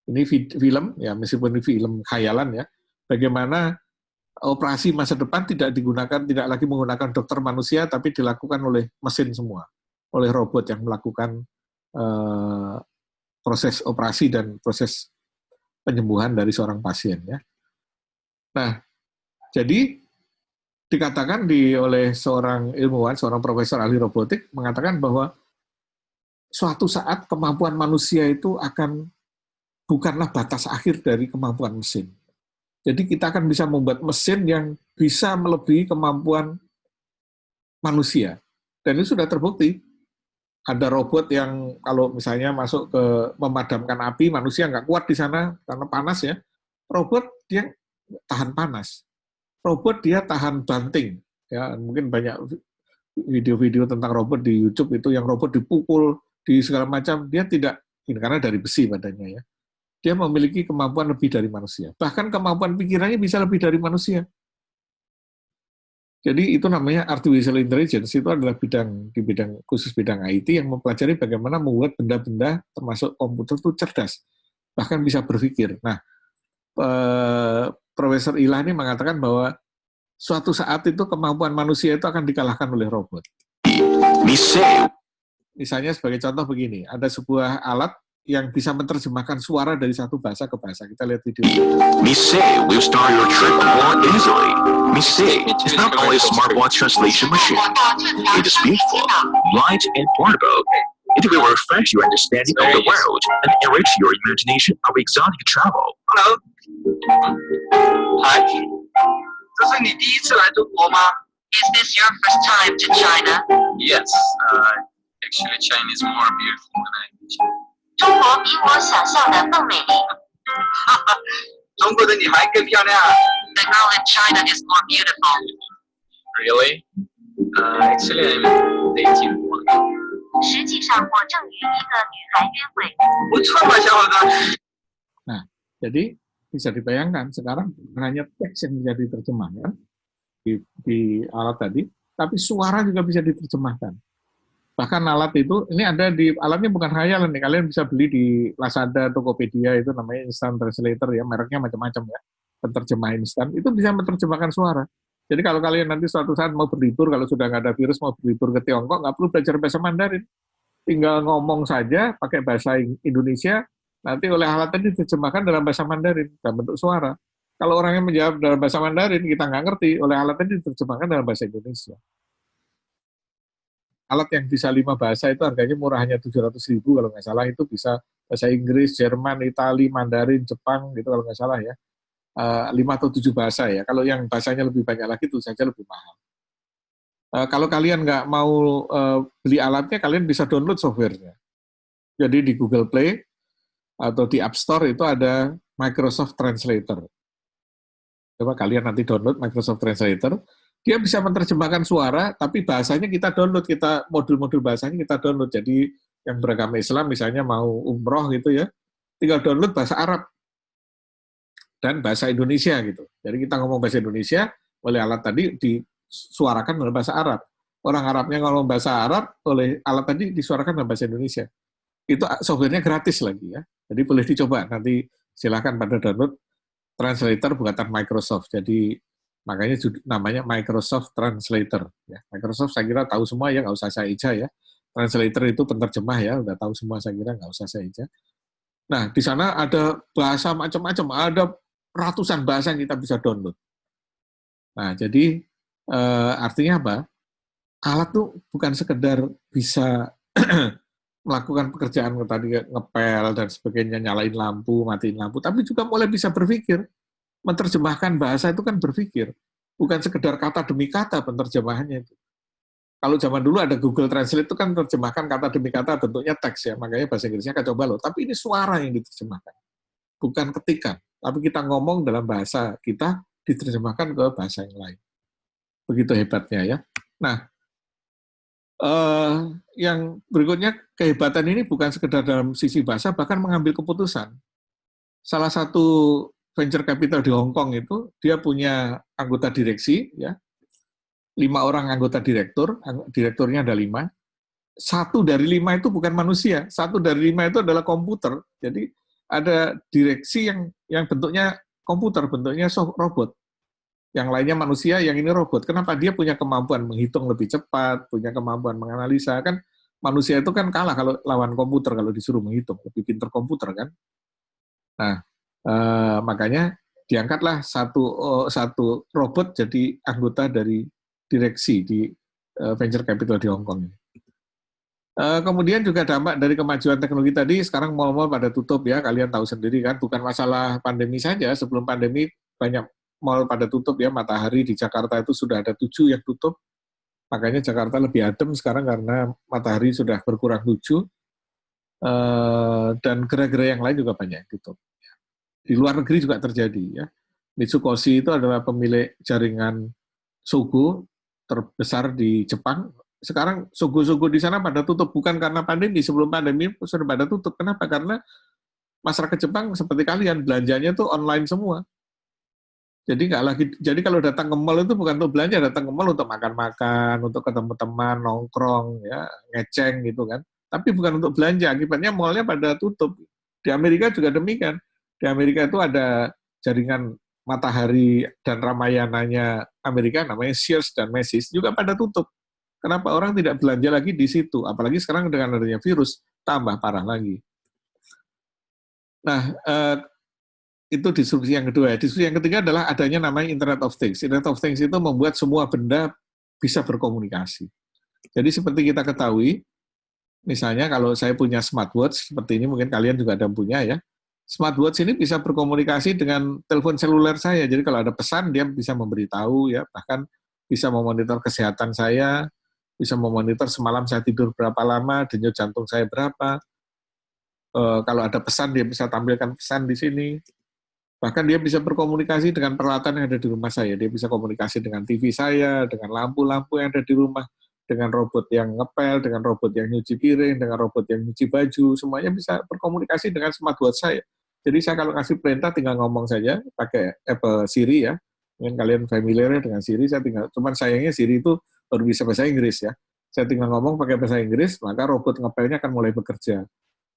Ini film, ya meskipun ini film khayalan ya, bagaimana operasi masa depan tidak lagi menggunakan dokter manusia, tapi dilakukan oleh mesin semua, oleh robot yang melakukan proses operasi dan proses penyembuhan dari seorang pasien. Ya. Nah, jadi dikatakan oleh seorang ilmuwan, seorang profesor ahli robotik, mengatakan bahwa suatu saat kemampuan manusia itu bukanlah batas akhir dari kemampuan mesin. Jadi kita akan bisa membuat mesin yang bisa melebihi kemampuan manusia. Dan itu sudah terbukti. Ada robot yang kalau misalnya masuk ke memadamkan api, manusia nggak kuat di sana karena panas ya. Robot dia tahan panas. Robot dia tahan banting, ya mungkin banyak video-video tentang robot di YouTube itu yang robot dipukul di segala macam, dia tidak, karena dari besi badannya ya, dia memiliki kemampuan lebih dari manusia, bahkan kemampuan pikirannya bisa lebih dari manusia. Jadi itu namanya artificial intelligence, itu adalah khusus bidang IT yang mempelajari bagaimana membuat benda-benda termasuk komputer itu cerdas, bahkan bisa berpikir. Nah, Profesor Ilah ini mengatakan bahwa suatu saat itu kemampuan manusia itu akan dikalahkan oleh robot. Misalnya sebagai contoh begini, ada sebuah alat yang bisa menerjemahkan suara dari satu bahasa ke bahasa. Kita lihat video. Mise will start your trip more easily. Mise is not only a smartwatch translation machine. It is beautiful, light, and portable. It will refresh your understanding of the world and enrich your imagination of exotic travel. Hello，嗨，这是你第一次来中国吗 Is this your first time to China? ？Yes, actually China is more beautiful than I imagined. 中国比我想象的更美丽。中国的女孩更漂亮。 The girl in China is more beautiful. Really? Actually I'm dating one. 实际上，我正与一个女孩约会。不错嘛，小伙子。 Jadi bisa dibayangkan sekarang bukan hanya teks yang bisa diterjemahkan di alat tadi, tapi suara juga bisa diterjemahkan. Bahkan alat itu, ini ada di, alatnya bukan khayalan nih, kalian bisa beli di Lazada, Tokopedia, itu namanya Instant Translator ya, mereknya macam-macam ya, penerjemah instan, itu bisa menerjemahkan suara. Jadi kalau kalian nanti suatu saat mau berlibur, kalau sudah nggak ada virus, mau berlibur ke Tiongkok, nggak perlu belajar bahasa Mandarin. Tinggal ngomong saja, pakai bahasa Indonesia, nanti oleh alat tadi diterjemahkan dalam bahasa Mandarin, dalam bentuk suara. Kalau orangnya menjawab dalam bahasa Mandarin, kita nggak ngerti, oleh alat tadi diterjemahkan dalam bahasa Indonesia. Alat yang bisa 5 bahasa itu harganya murah, hanya 700.000 kalau nggak salah, itu bisa bahasa Inggris, Jerman, Itali, Mandarin, Jepang, gitu kalau nggak salah ya. 5 atau 7 bahasa ya. Kalau yang bahasanya lebih banyak lagi itu saja lebih mahal. Kalau kalian nggak mau beli alatnya, kalian bisa download softwarenya. Jadi di Google Play atau di App Store itu ada Microsoft Translator. Coba kalian nanti download Microsoft Translator, dia bisa menerjemahkan suara, tapi bahasanya kita download, kita modul-modul bahasanya kita download. Jadi yang beragama Islam misalnya mau umroh gitu ya, tinggal download bahasa Arab dan bahasa Indonesia gitu. Jadi kita ngomong bahasa Indonesia, oleh alat tadi disuarakan dalam bahasa Arab. Orang Arabnya ngomong bahasa Arab, oleh alat tadi disuarakan dalam bahasa Indonesia. Itu softwarenya gratis lagi ya. Jadi boleh dicoba, nanti silakan pada download Translator buatan Microsoft. Jadi makanya namanya Microsoft Translator. Ya. Microsoft saya kira tahu semua ya, nggak usah saya eja ya. Translator itu penerjemah ya, udah tahu semua saya kira, nggak usah saya eja. Nah, di sana ada bahasa macam-macam, ada ratusan bahasa yang kita bisa download. Nah, jadi artinya apa? Alat tuh bukan sekedar bisa melakukan pekerjaan tadi ngepel dan sebagainya, nyalain lampu, matiin lampu, tapi juga mulai bisa berpikir. Menerjemahkan bahasa itu kan berpikir, bukan sekedar kata demi kata penerjemahannya itu. Kalau zaman dulu ada Google Translate itu kan terjemahkan kata demi kata bentuknya teks ya, makanya bahasa Inggrisnya kacau balau. Tapi ini suara yang diterjemahkan, bukan ketikan. Tapi kita ngomong dalam bahasa kita diterjemahkan ke bahasa yang lain. Begitu hebatnya ya. Nah, yang berikutnya kehebatan ini bukan sekedar dalam sisi bahasa, bahkan mengambil keputusan. Salah satu venture capital di Hong Kong itu, dia punya anggota direksi, ya, 5 orang anggota direkturnya ada 5. 1 dari 5 itu bukan manusia, 1 dari 5 itu adalah komputer. Jadi ada direksi yang bentuknya komputer, bentuknya robot. Yang lainnya manusia, yang ini robot. Kenapa? Dia punya kemampuan menghitung lebih cepat, punya kemampuan menganalisa. Kan manusia itu kan kalah kalau lawan komputer, kalau disuruh menghitung. Lebih pintar komputer kan. Nah, makanya diangkatlah satu robot jadi anggota dari direksi di venture capital di Hong Kong. Kemudian juga dampak dari kemajuan teknologi tadi, sekarang mal-mal pada tutup ya, kalian tahu sendiri kan, bukan masalah pandemi saja, sebelum pandemi banyak mal pada tutup ya, Matahari di Jakarta itu sudah ada 7 yang tutup, makanya Jakarta lebih adem sekarang karena Matahari sudah berkurang 7, dan gerai-gerai yang lain juga banyak yang tutup. Di luar negeri juga terjadi ya. Mitsukoshi itu adalah pemilik jaringan Sogo terbesar di Jepang. Sekarang Sogo-Sogo di sana pada tutup, bukan karena pandemi, sebelum pandemi sudah pada tutup. Kenapa? Karena masyarakat Jepang seperti kalian, belanjanya tuh online semua. Jadi nggak lagi. Jadi kalau datang ke mall itu bukan untuk belanja, datang ke mall untuk makan-makan, untuk ketemu teman, nongkrong, ya, ngeceng gitu kan. Tapi bukan untuk belanja. Akibatnya mallnya pada tutup. Di Amerika juga demikian. Di Amerika itu ada jaringan Matahari dan Ramayananya Amerika, namanya Sears dan Macy's, juga pada tutup. Kenapa orang tidak belanja lagi di situ? Apalagi sekarang dengan adanya virus, tambah parah lagi. Nah, itu diskusi yang kedua. Diskusi yang ketiga adalah adanya namanya Internet of Things. Internet of Things itu membuat semua benda bisa berkomunikasi. Jadi seperti kita ketahui, Misalnya kalau saya punya smartwatch seperti ini, mungkin kalian juga ada punya ya. Smartwatch ini bisa berkomunikasi dengan telepon seluler saya. Jadi kalau ada pesan dia bisa memberitahu ya, bahkan bisa memonitor kesehatan saya, bisa memonitor semalam saya tidur berapa lama, denyut jantung saya berapa. Kalau ada pesan dia bisa tampilkan pesan di sini. Bahkan dia bisa berkomunikasi dengan peralatan yang ada di rumah saya. Dia bisa komunikasi dengan TV saya, dengan lampu-lampu yang ada di rumah, dengan robot yang ngepel, dengan robot yang nyuci piring, dengan robot yang nyuci baju, semuanya bisa berkomunikasi dengan smartwatch saya. Jadi saya kalau kasih perintah tinggal ngomong saja pakai Apple Siri ya. Mungkin kalian familiar dengan Siri, saya tinggal, cuman sayangnya Siri itu baru bisa bahasa Inggris ya. Saya tinggal ngomong pakai bahasa Inggris, maka robot ngepelnya akan mulai bekerja.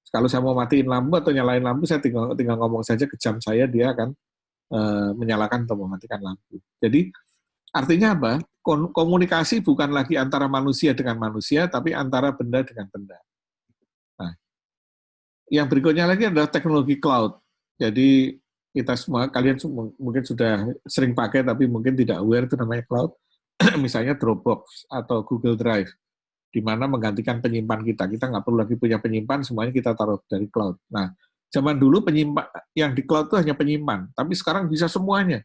Kalau saya mau matiin lampu atau nyalain lampu, saya tinggal ngomong saja ke jam saya, dia akan menyalakan atau mematikan lampu. Jadi artinya apa? Komunikasi bukan lagi antara manusia dengan manusia, tapi antara benda dengan benda. Nah, yang berikutnya lagi adalah teknologi cloud. Jadi kita semua, kalian mungkin sudah sering pakai, tapi mungkin tidak aware itu namanya cloud. Misalnya Dropbox atau Google Drive, di mana menggantikan penyimpan kita. Kita nggak perlu lagi punya penyimpan, semuanya kita taruh dari cloud. Nah, zaman dulu penyimpan yang di cloud itu hanya penyimpan, tapi sekarang bisa semuanya.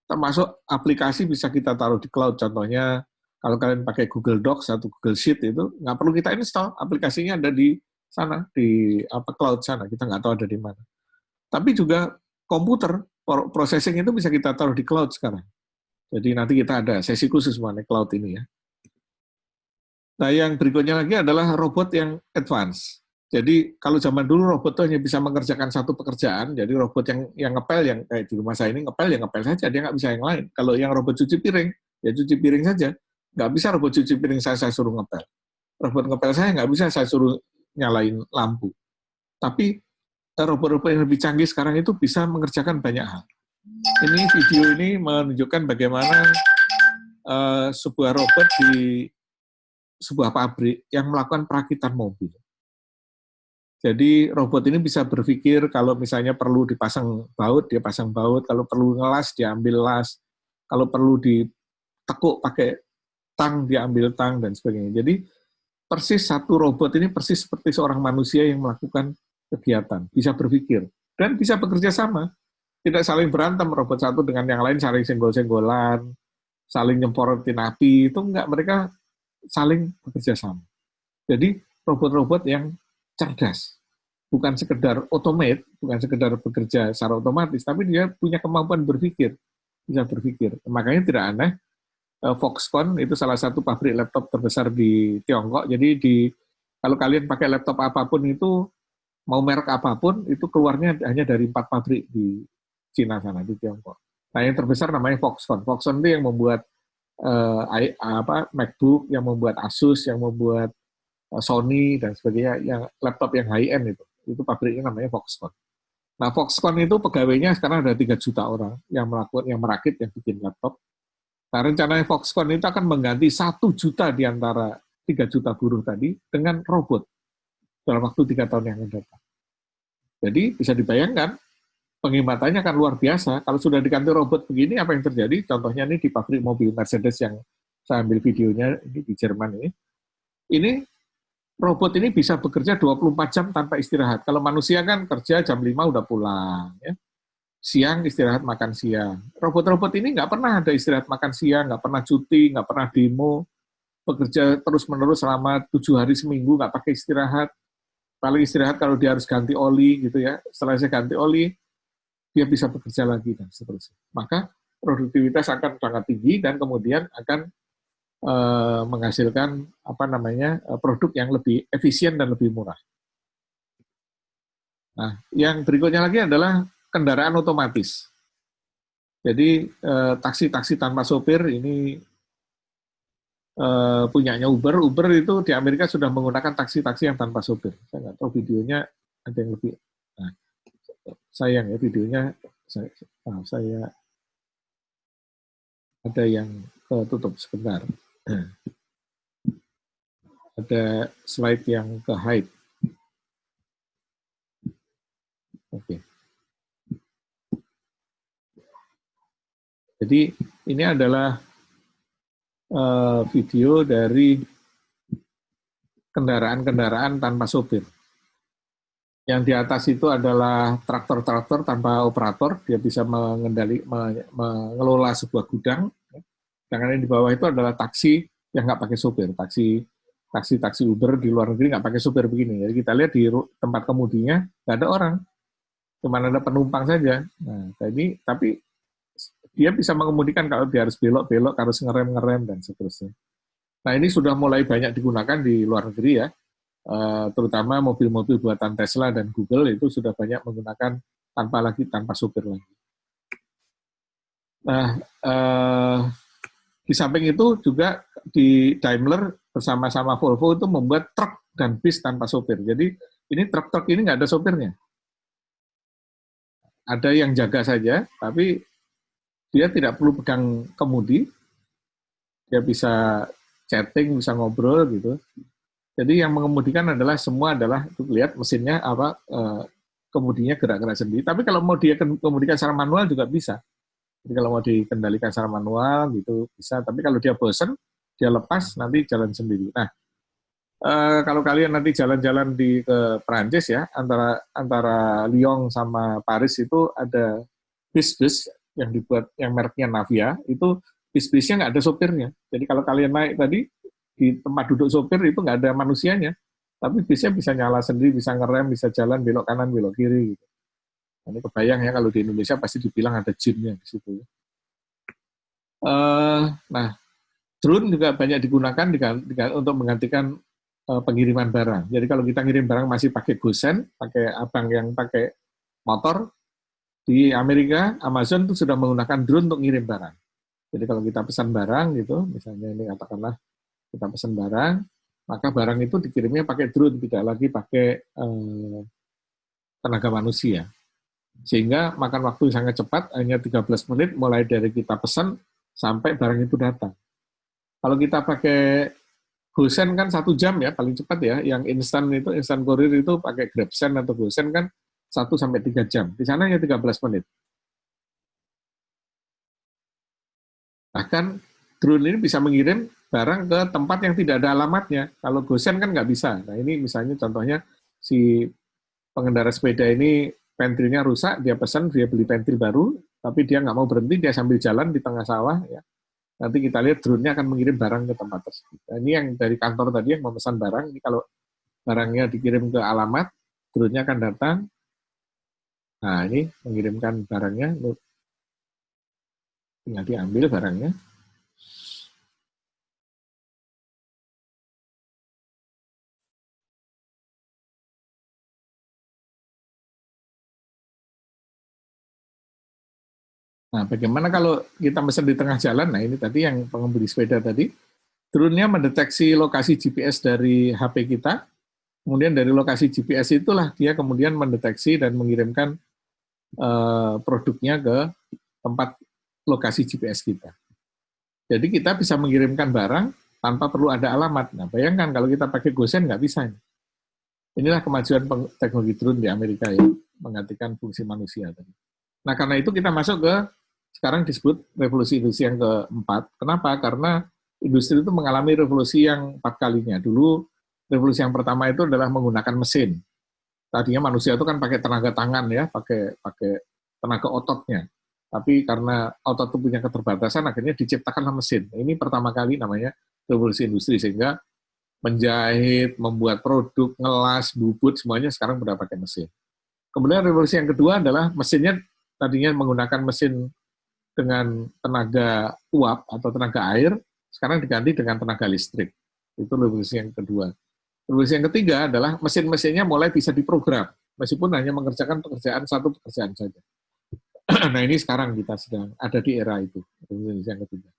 Termasuk aplikasi bisa kita taruh di cloud. Contohnya, kalau kalian pakai Google Docs atau Google Sheet itu, nggak perlu kita install, aplikasinya ada di sana, di cloud sana, kita nggak tahu ada di mana. Tapi juga komputer, processing itu bisa kita taruh di cloud sekarang. Jadi nanti kita ada sesi khusus mengenai cloud ini ya. Nah, yang berikutnya lagi adalah robot yang advance. Jadi kalau zaman dulu robot itu hanya bisa mengerjakan satu pekerjaan, jadi robot yang ngepel, yang kayak di rumah saya ini ngepel, ya ngepel saja, dia nggak bisa yang lain. Kalau yang robot cuci piring, ya cuci piring saja. Nggak bisa robot cuci piring saya suruh ngepel. Robot ngepel saya nggak bisa saya suruh nyalain lampu. Tapi robot-robot yang lebih canggih sekarang itu bisa mengerjakan banyak hal. Ini video ini menunjukkan bagaimana sebuah robot di sebuah pabrik yang melakukan perakitan mobil. Jadi robot ini bisa berpikir kalau misalnya perlu dipasang baut, dia pasang baut, kalau perlu ngelas, dia ambil las, kalau perlu ditekuk pakai tang, dia ambil tang, dan sebagainya. Jadi persis satu robot ini persis seperti seorang manusia yang melakukan kegiatan, bisa berpikir, dan bisa bekerja sama. Tidak saling berantem, robot satu dengan yang lain saling senggol-senggolan, saling nyemporotin api, itu enggak, mereka saling bekerja sama. Jadi robot-robot yang cerdas, bukan sekedar automate, bukan sekedar bekerja secara otomatis, tapi dia punya kemampuan berpikir, bisa berpikir. Makanya tidak aneh, Foxconn itu salah satu pabrik laptop terbesar di Tiongkok. Jadi kalau kalian pakai laptop apapun itu, mau merek apapun, itu keluarnya hanya dari 4 pabrik di Cina sana, di Tiongkok. Nah, yang terbesar namanya Foxconn. Foxconn itu yang membuat MacBook, yang membuat Asus, yang membuat Sony dan sebagainya, yang laptop yang high end itu pabriknya namanya Foxconn. Nah, Foxconn itu pegawainya sekarang ada 3 juta orang yang merakit, yang bikin laptop. Nah, rencananya Foxconn itu akan mengganti 1 juta di antara 3 juta buruh tadi dengan robot dalam waktu 3 tahun yang akan datang. Jadi bisa dibayangkan penghematannya akan luar biasa. Kalau sudah diganti robot begini, apa yang terjadi? Contohnya ini di pabrik mobil Mercedes yang saya ambil videonya ini di Jerman ini. Ini robot ini bisa bekerja 24 jam tanpa istirahat. Kalau manusia kan kerja jam 5 udah pulang. Ya. Siang istirahat makan siang. Robot-robot ini nggak pernah ada istirahat makan siang, nggak pernah cuti, nggak pernah demo. Bekerja terus-menerus selama 7 hari seminggu, nggak pakai istirahat. Paling istirahat kalau dia harus ganti oli gitu ya. Setelah saya ganti oli, dia bisa bekerja lagi dan seterusnya. Maka produktivitas akan sangat tinggi dan kemudian akan menghasilkan produk yang lebih efisien dan lebih murah. Nah, yang berikutnya lagi adalah kendaraan otomatis. Jadi taksi-taksi tanpa sopir ini punyanya Uber. Uber itu di Amerika sudah menggunakan taksi-taksi yang tanpa sopir. Saya nggak tahu videonya ada yang lebih. Nah, sayang ya videonya saya ada yang tutup sebentar. Ada slide yang ke hide. Oke. Jadi ini adalah video dari kendaraan-kendaraan tanpa sopir. Yang di atas itu adalah traktor-traktor tanpa operator, dia bisa mengelola sebuah gudang. Sedangkan yang di bawah itu adalah taksi yang nggak pakai sopir, taksi Uber di luar negeri nggak pakai sopir begini. Jadi kita lihat di tempat kemudinya nggak ada orang, cuma ada penumpang saja. Nah, tapi dia bisa mengemudikan kalau dia harus belok-belok, harus ngerem-ngerem dan seterusnya. Nah, ini sudah mulai banyak digunakan di luar negeri ya, terutama mobil-mobil buatan Tesla dan Google itu sudah banyak menggunakan tanpa sopir lagi. Nah, di samping itu juga di Daimler bersama-sama Volvo itu membuat truk dan bis tanpa sopir. Jadi ini truk-truk ini nggak ada sopirnya. Ada yang jaga saja, tapi dia tidak perlu pegang kemudi, dia bisa chatting, bisa ngobrol gitu. Jadi yang mengemudikan adalah lihat mesinnya kemudinya gerak-gerak sendiri. Tapi kalau mau dia kemudikan secara manual juga bisa. Jadi kalau mau dikendalikan secara manual gitu bisa. Tapi kalau dia bosan, dia lepas nanti jalan sendiri. Nah, kalau kalian nanti jalan-jalan ke Perancis ya, antara Lyon sama Paris itu ada bis-bis yang dibuat yang mereknya Navia, itu bis-bisnya nggak ada sopirnya. Jadi kalau kalian naik tadi di tempat duduk sopir itu nggak ada manusianya, tapi bisnya bisa nyala sendiri, bisa ngerem, bisa jalan belok kanan, belok kiri gitu. Ini kebayang ya kalau di Indonesia pasti dibilang ada jinnya di situ. Nah, drone juga banyak digunakan untuk menggantikan pengiriman barang. Jadi kalau kita ngirim barang masih pakai gosen, pakai abang yang pakai motor, di Amerika Amazon itu sudah menggunakan drone untuk ngirim barang. Jadi kalau kita pesan barang gitu, misalnya ini katakanlah kita pesan barang, maka barang itu dikirimnya pakai drone, tidak lagi pakai tenaga manusia. Sehingga makan waktu sangat cepat, hanya 13 menit mulai dari kita pesan sampai barang itu datang. Kalau kita pakai Gosen kan 1 jam ya, paling cepat ya. Yang instan kurir itu pakai GrabSend atau Gosen kan 1-3 jam. Di sana hanya 13 menit. Bahkan drone ini bisa mengirim barang ke tempat yang tidak ada alamatnya. Kalau Gosen kan nggak bisa. Nah ini misalnya contohnya si pengendara sepeda ini pantry-nya rusak, dia pesan, dia beli pantry baru, tapi dia nggak mau berhenti, dia sambil jalan di tengah sawah, ya. Nanti kita lihat drone-nya akan mengirim barang ke tempat tersebut. Nah, ini yang dari kantor tadi yang memesan barang, ini kalau barangnya dikirim ke alamat, drone-nya akan datang. Nah, ini mengirimkan barangnya, tinggal diambil barangnya. Nah, bagaimana kalau kita mesen di tengah jalan? Nah, ini tadi yang pengemudi sepeda tadi, drone-nya mendeteksi lokasi GPS dari HP kita, kemudian dari lokasi GPS itulah dia kemudian mendeteksi dan mengirimkan produknya ke tempat lokasi GPS kita. Jadi kita bisa mengirimkan barang tanpa perlu ada alamat. Nah, bayangkan kalau kita pakai Gosen nggak bisa. Inilah kemajuan teknologi drone di Amerika ya, menggantikan fungsi manusia tadi. Nah, karena itu kita masuk ke sekarang disebut revolusi industri yang keempat. Kenapa? Karena industri itu mengalami revolusi yang 4 kalinya. Dulu revolusi yang pertama itu adalah menggunakan mesin. Tadinya manusia itu kan pakai tenaga tangan ya, pakai tenaga ototnya. Tapi karena otot itu punya keterbatasan, akhirnya diciptakanlah mesin. Ini pertama kali namanya revolusi industri, sehingga menjahit, membuat produk, ngelas, bubut, semuanya sekarang sudah pakai mesin. Kemudian revolusi yang kedua adalah mesinnya tadinya menggunakan mesin dengan tenaga uap atau tenaga air, sekarang diganti dengan tenaga listrik. Itu revolusi yang kedua. Revolusi yang ketiga adalah mesin-mesinnya mulai bisa diprogram, meskipun hanya mengerjakan satu pekerjaan saja. Nah ini sekarang kita sedang ada di era itu, revolusi yang ketiga.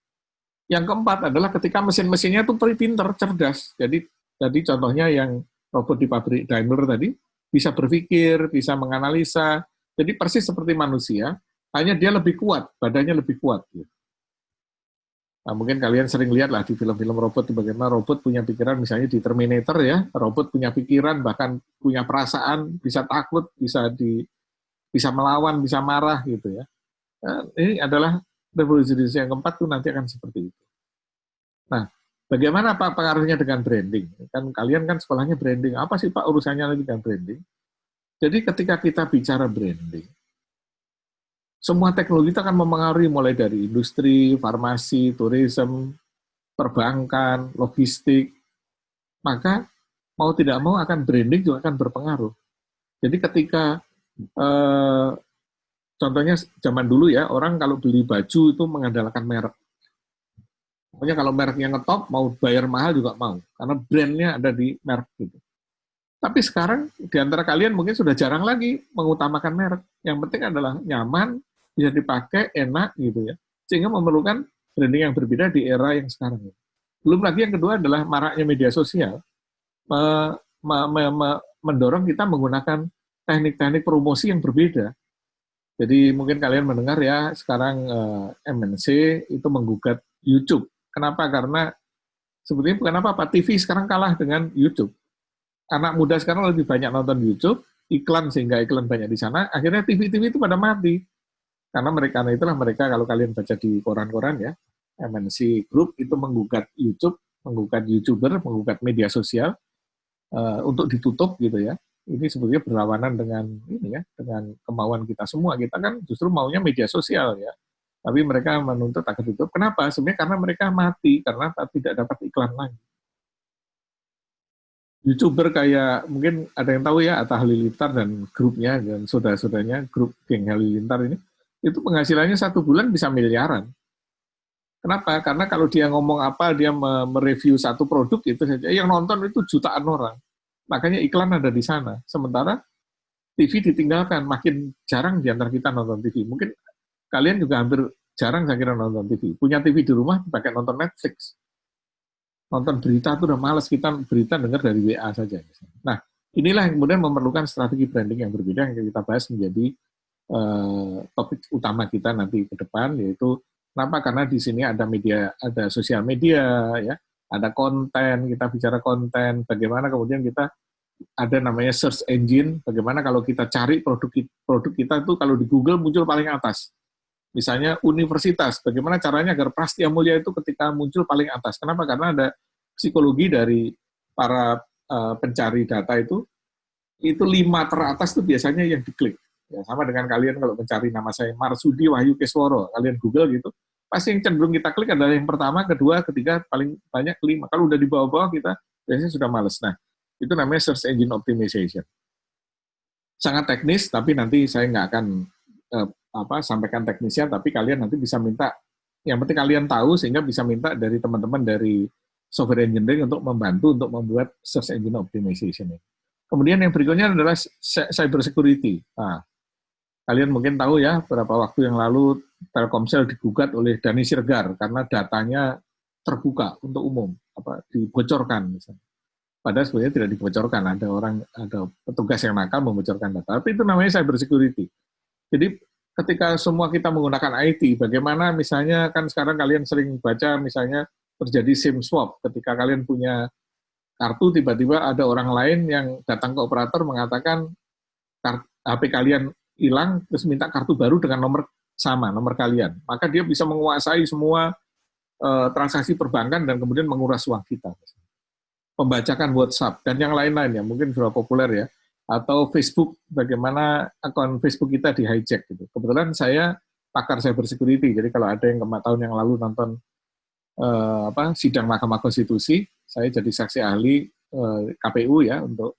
Yang keempat adalah ketika mesin-mesinnya itu pintar, cerdas. Jadi contohnya yang robot di pabrik Daimler tadi, bisa berpikir, bisa menganalisa, jadi persis seperti manusia, hanya dia lebih kuat, badannya lebih kuat. Nah, mungkin kalian sering lihat lah di film-film robot, bagaimana robot punya pikiran, misalnya di Terminator ya, robot punya pikiran, bahkan punya perasaan, bisa takut, bisa melawan, bisa marah gitu ya. Nah, ini adalah revolusi yang keempat tuh nanti akan seperti itu. Nah, Bagaimana Pak pengaruhnya dengan branding? Kan kalian kan sekolahnya branding. Apa sih Pak urusannya lagi dengan branding? Jadi ketika kita bicara branding, semua teknologi itu akan mempengaruhi mulai dari industri, farmasi, tourism, perbankan, logistik. Maka mau tidak mau akan branding juga akan berpengaruh. Jadi ketika contohnya zaman dulu ya, orang kalau beli baju itu mengandalkan merek. Pokoknya kalau mereknya ngetop, mau bayar mahal juga mau. Karena brandnya ada di merek gitu. Tapi sekarang di antara kalian mungkin sudah jarang lagi mengutamakan merek. Yang penting adalah nyaman, bisa dipakai, enak gitu ya. Sehingga memerlukan branding yang berbeda di era yang sekarang. Belum lagi yang kedua adalah maraknya media sosial. Mendorong kita menggunakan teknik-teknik promosi yang berbeda. Jadi mungkin kalian mendengar ya, sekarang MNC itu menggugat YouTube. Kenapa? Karena sebetulnya bukan apa-apa, TV sekarang kalah dengan YouTube. Anak muda sekarang lebih banyak nonton YouTube, iklan sehingga iklan banyak di sana, akhirnya TV-TV itu pada mati. Karena itulah mereka, kalau kalian baca di koran-koran ya, MNC Group itu menggugat YouTube, menggugat YouTuber, menggugat media sosial, untuk ditutup gitu ya. Ini sebetulnya berlawanan dengan ini ya, dengan kemauan kita semua. Kita kan justru maunya media sosial ya. Tapi mereka menuntut agar ditutup. Kenapa? Sebenarnya karena mereka mati, karena tidak dapat iklan lagi. YouTuber kayak, mungkin ada yang tahu ya, Atta Halilintar dan grupnya, dan saudara-saudaranya, grup geng Halilintar ini, itu penghasilannya 1 bulan bisa miliaran. Kenapa? Karena kalau dia ngomong apa, dia mereview satu produk, itu saja, yang nonton itu jutaan orang. Makanya iklan ada di sana. Sementara TV ditinggalkan, makin jarang di antara kita nonton TV. Mungkin kalian juga hampir jarang saya kira nonton TV. Punya TV di rumah, pakai nonton Netflix. Nonton berita itu udah males, kita berita dengar dari WA saja. Nah, inilah yang kemudian memerlukan strategi branding yang berbeda yang kita bahas menjadi topik utama kita nanti ke depan, yaitu kenapa? Karena di sini ada media, ada sosial media, ya, ada konten, kita bicara konten, bagaimana kemudian kita ada namanya search engine, bagaimana kalau kita cari produk kita itu kalau di Google muncul paling atas. Misalnya universitas, bagaimana caranya agar Prastia Mulia itu ketika muncul paling atas. Kenapa? Karena ada psikologi dari para pencari data itu 5 teratas itu biasanya yang diklik. Ya, sama dengan kalian kalau mencari nama saya Marsudi Wahyu Kesworo, kalian Google gitu, pasti yang cenderung kita klik adalah yang pertama, kedua, ketiga, paling banyak 5. Kalau udah di bawah-bawah kita biasanya sudah males. Nah, itu namanya search engine optimization. Sangat teknis, tapi nanti saya nggak akan sampaikan teknisnya, tapi kalian nanti bisa minta, yang penting kalian tahu sehingga bisa minta dari teman-teman dari software engineering untuk membantu untuk membuat search engine optimization. Kemudian yang berikutnya adalah cyber security. Nah, kalian mungkin tahu ya, beberapa waktu yang lalu Telkomsel digugat oleh Dhani Sirgar karena datanya terbuka untuk umum, dibocorkan misalnya. Padahal sebenarnya tidak dibocorkan, ada petugas yang nakal membocorkan data. Tapi itu namanya cyber security. Jadi ketika semua kita menggunakan IT, bagaimana misalnya kan sekarang kalian sering baca misalnya terjadi SIM swap, ketika kalian punya kartu tiba-tiba ada orang lain yang datang ke operator mengatakan HP kalian hilang terus minta kartu baru dengan nomor kalian, maka dia bisa menguasai semua transaksi perbankan dan kemudian menguras uang kita, pembajakan WhatsApp dan yang lain-lain ya mungkin sudah populer ya, atau Facebook, bagaimana akun Facebook kita di hijack gitu. Kebetulan saya pakar cyber security, jadi kalau ada yang tahun yang lalu nonton sidang Mahkamah Konstitusi, saya jadi saksi ahli KPU ya untuk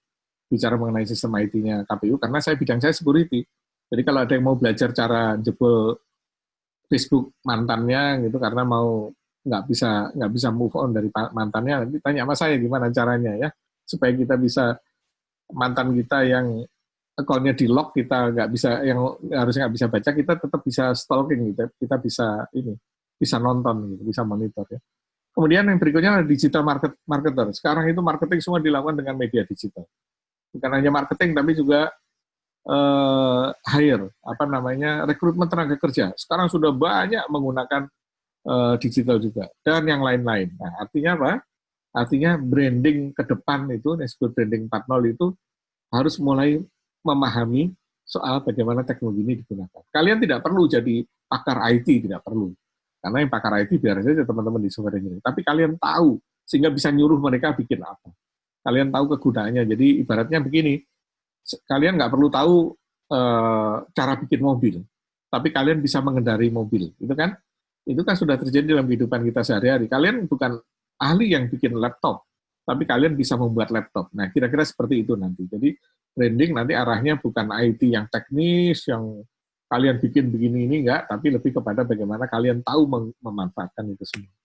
bicara mengenai sistem IT-nya KPU karena bidang saya security. Jadi kalau ada yang mau belajar cara jebol Facebook mantannya gitu karena mau nggak bisa move on dari mantannya, nanti tanya sama saya gimana caranya ya supaya kita bisa, mantan kita yang akunnya di lock kita nggak bisa, yang harusnya nggak bisa baca, kita tetap bisa stalking gitu, kita bisa nonton gitu, bisa monitor ya. Kemudian yang berikutnya adalah digital marketer. Sekarang itu marketing semua dilakukan dengan media digital. Bukan hanya marketing tapi juga rekrutmen tenaga kerja. Sekarang sudah banyak menggunakan digital juga dan yang lain-lain. Nah, artinya apa? Artinya branding ke depan itu, disebut branding 4.0 itu harus mulai memahami soal bagaimana teknologi ini digunakan. Kalian tidak perlu jadi pakar IT, tidak perlu. Karena yang pakar IT biar saja teman-teman di software engineering. Tapi kalian tahu sehingga bisa nyuruh mereka bikin apa. Kalian tahu kegunaannya. Jadi ibaratnya begini, kalian nggak perlu tahu cara bikin mobil, tapi kalian bisa mengendari mobil, itu kan sudah terjadi dalam kehidupan kita sehari-hari. Kalian bukan ahli yang bikin laptop, tapi kalian bisa membuat laptop. Nah, kira-kira seperti itu nanti. Jadi branding nanti arahnya bukan IT yang teknis, yang kalian bikin begini ini enggak, tapi lebih kepada bagaimana kalian tahu memanfaatkan itu semua.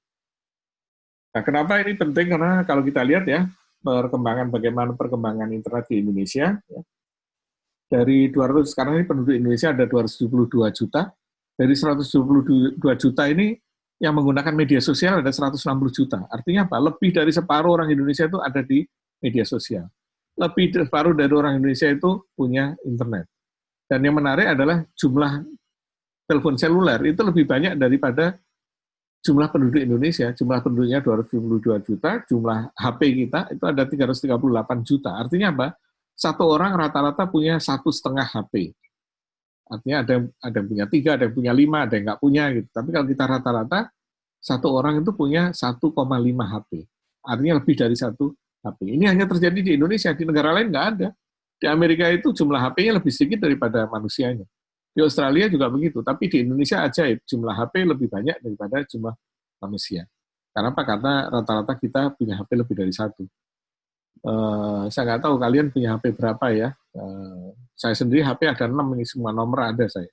Nah, kenapa ini penting? Karena kalau kita lihat ya, bagaimana perkembangan internet di Indonesia, ya, dari 200, sekarang ini penduduk Indonesia ada 272 juta, dari 172 juta ini yang menggunakan media sosial ada 160 juta. Artinya apa? Lebih dari separuh orang Indonesia itu ada di media sosial. Lebih dari separuh dari orang Indonesia itu punya internet. Dan yang menarik adalah jumlah telepon seluler itu lebih banyak daripada jumlah penduduk Indonesia. Jumlah penduduknya 272 juta, jumlah HP kita itu ada 338 juta. Artinya apa? Satu orang rata-rata punya 1,5 HP. Artinya ada yang punya 3, ada yang punya 5, ada yang nggak punya gitu. Tapi kalau kita rata-rata, satu orang itu punya 1,5 HP. Artinya lebih dari 1 HP. Ini hanya terjadi di Indonesia, di negara lain nggak ada. Di Amerika itu jumlah HP-nya lebih sedikit daripada manusianya. Di Australia juga begitu, tapi di Indonesia ajaib, jumlah HP lebih banyak daripada jumlah manusia. Kenapa? Karena rata-rata kita punya HP lebih dari 1. Saya nggak tahu kalian punya HP berapa ya. Saya sendiri HP ada 6, ini semua nomor ada saya.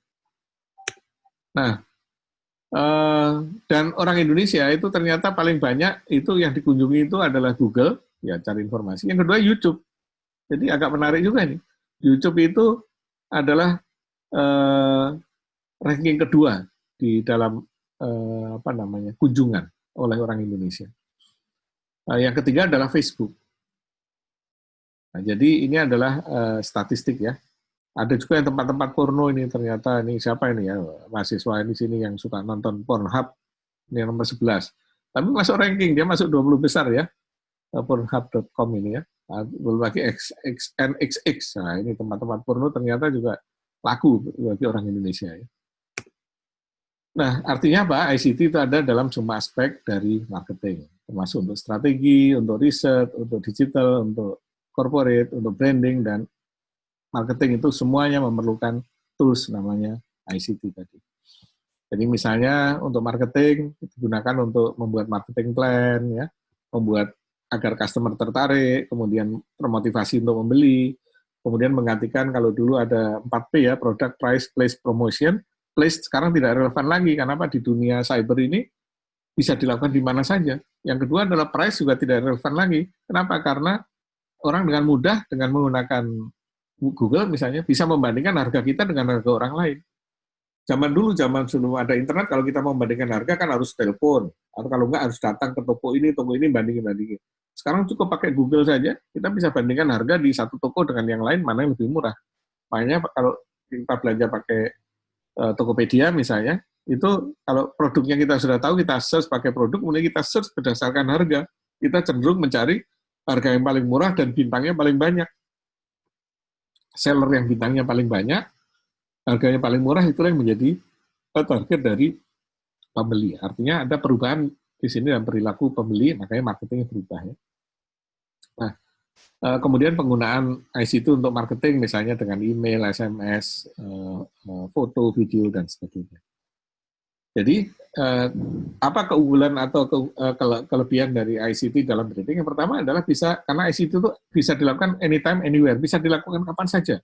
Nah, dan orang Indonesia itu ternyata paling banyak itu yang dikunjungi itu adalah Google, ya cari informasi. Yang kedua YouTube. Jadi agak menarik juga nih. YouTube itu adalah ranking kedua di dalam kunjungan oleh orang Indonesia. Yang ketiga adalah Facebook. Nah, jadi ini adalah statistik ya. Ada juga yang tempat-tempat porno ini ternyata ini siapa ini ya mahasiswa ini sini yang suka nonton Pornhub ini yang nomor 11. Tapi masuk ranking dia masuk 20 besar ya Pornhub.com ini ya. Belum lagi XNXX. Nah ini tempat-tempat porno ternyata juga laku bagi orang Indonesia ya. Nah artinya apa? ICT itu ada dalam semua aspek dari marketing, termasuk untuk strategi, untuk riset, untuk digital, untuk corporate, untuk branding, dan marketing itu semuanya memerlukan tools namanya ICT tadi. Jadi misalnya untuk marketing, digunakan untuk membuat marketing plan, ya, membuat agar customer tertarik, kemudian termotivasi untuk membeli, kemudian menggantikan kalau dulu ada 4P ya, product, price, place, promotion. Place sekarang tidak relevan lagi, karena apa? Di dunia cyber ini bisa dilakukan di mana saja. Yang kedua adalah price juga tidak relevan lagi. Kenapa? Karena orang dengan mudah, dengan menggunakan Google misalnya, bisa membandingkan harga kita dengan harga orang lain. Zaman dulu, zaman sebelum ada internet, kalau kita mau membandingkan harga kan harus telepon, atau kalau enggak harus datang ke toko ini, bandingin. Sekarang cukup pakai Google saja, kita bisa bandingkan harga di satu toko dengan yang lain, mana yang lebih murah. Makanya kalau kita belanja pakai Tokopedia misalnya, itu kalau produknya kita sudah tahu, kita search pakai produk, kemudian kita search berdasarkan harga, kita cenderung mencari harga yang paling murah dan bintangnya paling banyak. Seller yang bintangnya paling banyak, harganya paling murah, itulah yang menjadi target dari pembeli. Artinya ada perubahan di sini dalam perilaku pembeli, makanya marketingnya berubah ya. Nah, kemudian penggunaan ICT untuk marketing misalnya dengan email, SMS, foto, video, dan sebagainya. Jadi, apa keunggulan atau kelebihan dari ICT dalam branding? Yang pertama adalah karena ICT itu bisa dilakukan anytime, anywhere, bisa dilakukan kapan saja.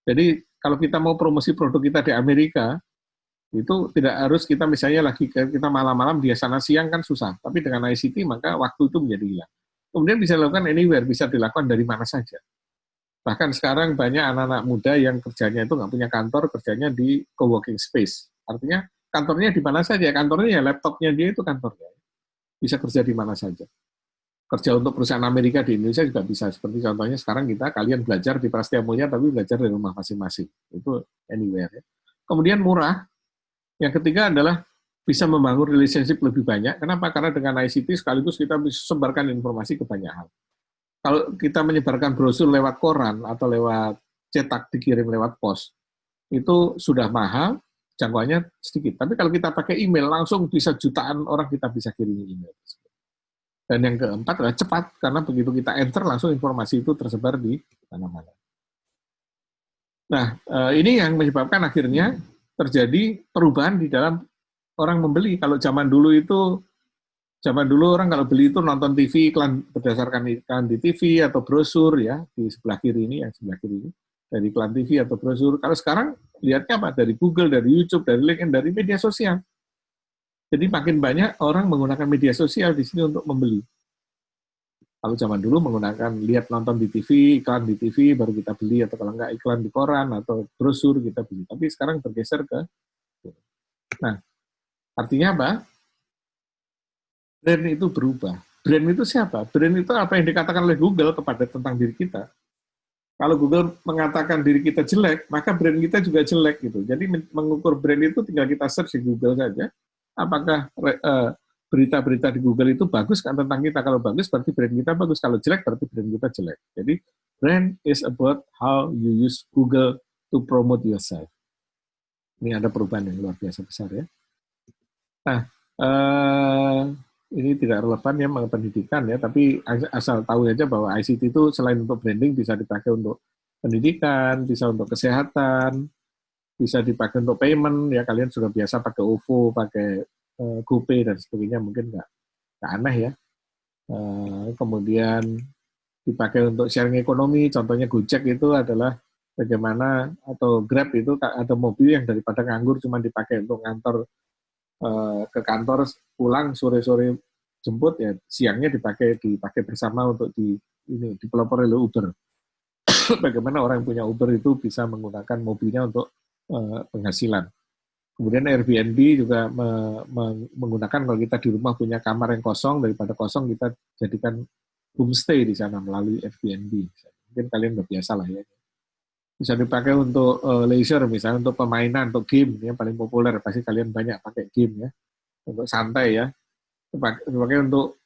Jadi, kalau kita mau promosi produk kita di Amerika, itu tidak harus kita misalnya kita malam-malam, dia sana siang kan susah. Tapi dengan ICT maka waktu itu menjadi hilang. Kemudian bisa dilakukan anywhere, bisa dilakukan dari mana saja. Bahkan sekarang banyak anak-anak muda yang kerjanya itu nggak punya kantor, kerjanya di co-working space. Artinya kantornya di mana saja, kantornya ya laptopnya dia itu kantornya. Bisa kerja di mana saja. Kerja untuk perusahaan Amerika di Indonesia juga bisa. Seperti contohnya sekarang kalian belajar di Prasetya Mulia tapi belajar dari rumah masing-masing. Itu anywhere ya. Kemudian murah. Yang ketiga adalah bisa membangun relationship lebih banyak. Kenapa? Karena dengan ICT sekaligus kita bisa sebarkan informasi ke banyak hal. Kalau kita menyebarkan brosur lewat koran atau lewat cetak dikirim lewat pos, itu sudah mahal, jangkauannya sedikit. Tapi kalau kita pakai email, langsung bisa jutaan orang kita bisa kirim email. Dan yang keempat adalah cepat, karena begitu kita enter langsung informasi itu tersebar di mana-mana. Nah, ini yang menyebabkan akhirnya terjadi perubahan di dalam orang membeli. Kalau zaman dulu orang kalau beli itu nonton TV iklan berdasarkan iklan di TV atau brosur ya, di sebelah kiri ini, yang sebelah kiri ini, dari iklan TV atau brosur. Kalau sekarang lihatnya apa? Dari Google, dari YouTube, dari LinkedIn, dari media sosial. Jadi makin banyak orang menggunakan media sosial di sini untuk membeli. Kalau zaman dulu menggunakan lihat nonton di TV, iklan di TV, baru kita beli, atau kalau enggak iklan di koran atau brosur kita beli. Tapi sekarang bergeser ke. Nah, artinya apa? Brand itu berubah. Brand itu siapa? Brand itu apa yang dikatakan oleh Google kepada tentang diri kita. Kalau Google mengatakan diri kita jelek, maka brand kita juga jelek gitu. Jadi mengukur brand itu tinggal kita search di Google saja. Apakah berita-berita di Google itu bagus kan tentang kita? Kalau bagus berarti brand kita bagus. Kalau jelek berarti brand kita jelek. Jadi brand is about how you use Google to promote yourself. Ini ada perubahan yang luar biasa besar ya. Nah, ini tidak relevan ya mengenai pendidikan ya, tapi asal tahu aja bahwa ICT itu selain untuk branding bisa dipakai untuk pendidikan, bisa untuk kesehatan, bisa dipakai untuk payment ya, kalian sudah biasa pakai OVO, pakai GoPay dan sebagainya, mungkin nggak aneh ya. Kemudian dipakai untuk sharing ekonomi, contohnya Gojek itu adalah bagaimana, atau Grab itu ada mobil yang daripada nganggur cuma dipakai untuk ngantor ke kantor, pulang sore-sore jemput ya, siangnya dipakai bersama untuk dipelopori oleh Uber. Bagaimana orang yang punya Uber itu bisa menggunakan mobilnya untuk penghasilan. Kemudian Airbnb juga menggunakan, kalau kita di rumah punya kamar yang kosong, daripada kosong kita jadikan homestay di sana melalui Airbnb. Mungkin kalian udah biasa lah ya. Bisa dipakai untuk leisure, misalnya untuk permainan, untuk game, yang paling populer, pasti kalian banyak pakai game ya, untuk santai ya. Dipakai untuk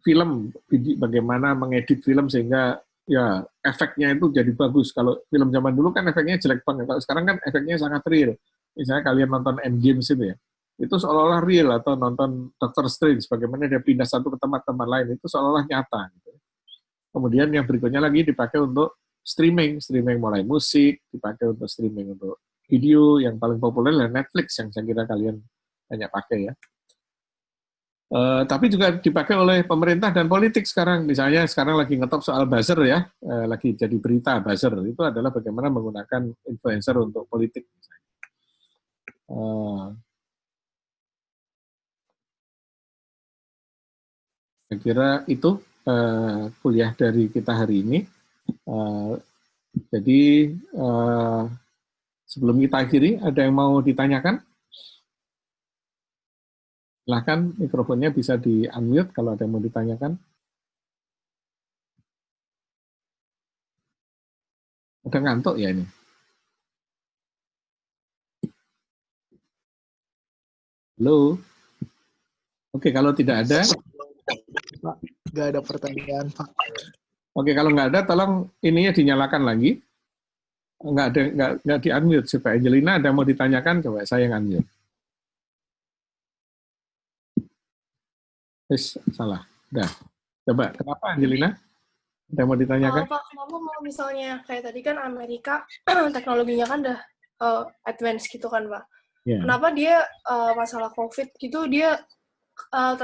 film, bagaimana mengedit film sehingga ya efeknya itu jadi bagus. Kalau film zaman dulu kan efeknya jelek banget, kalau sekarang kan efeknya sangat real. Misalnya kalian nonton Endgame itu ya, itu seolah-olah real, atau nonton Doctor Strange, bagaimana dia pindah satu ke tempat lain, itu seolah-olah nyata. Gitu. Kemudian yang berikutnya lagi dipakai untuk streaming mulai musik, dipakai untuk streaming untuk video, yang paling populer adalah Netflix yang saya kira kalian banyak pakai ya. Tapi juga dipakai oleh pemerintah dan politik sekarang. Misalnya sekarang lagi ngetop soal buzzer ya, lagi jadi berita buzzer, itu adalah bagaimana menggunakan influencer untuk politik. Saya kira itu kuliah dari kita hari ini. Jadi sebelum kita akhiri, ada yang mau ditanyakan? Silahkan, mikrofonnya bisa di-unmute kalau ada yang mau ditanyakan. Udah ngantuk ya ini? Halo? Oke, kalau tidak ada? Pak, nggak ada pertanyaan, Pak. Oke, kalau nggak ada, tolong ininya dinyalakan lagi. Nggak di-unmute. Supaya Angelina ada yang mau ditanyakan, coba saya yang unmute. Salah. Udah. Coba, kenapa Angelina? Ada yang mau ditanyakan? Pak, kenapa mau misalnya kayak tadi kan Amerika teknologinya kan udah advance gitu kan, Pak. Yeah. Kenapa dia masalah COVID gitu dia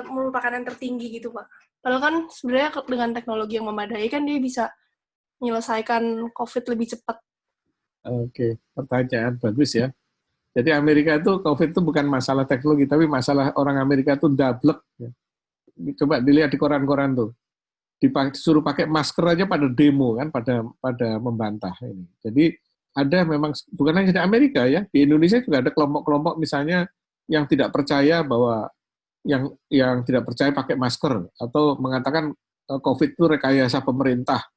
merupakan yang tertinggi gitu, Pak. Padahal kan sebenarnya dengan teknologi yang memadai kan dia bisa menyelesaikan COVID lebih cepat. Oke, pertanyaan bagus ya. Jadi Amerika itu COVID itu bukan masalah teknologi, tapi masalah orang Amerika itu dablek. Ya. Coba dilihat di koran-koran tuh. Disuruh pakai masker aja pada demo kan, pada membantah ini. Jadi ada memang, bukan hanya di Amerika ya, di Indonesia juga ada kelompok-kelompok misalnya yang tidak percaya bahwa yang tidak percaya pakai masker, atau mengatakan COVID itu rekayasa pemerintah,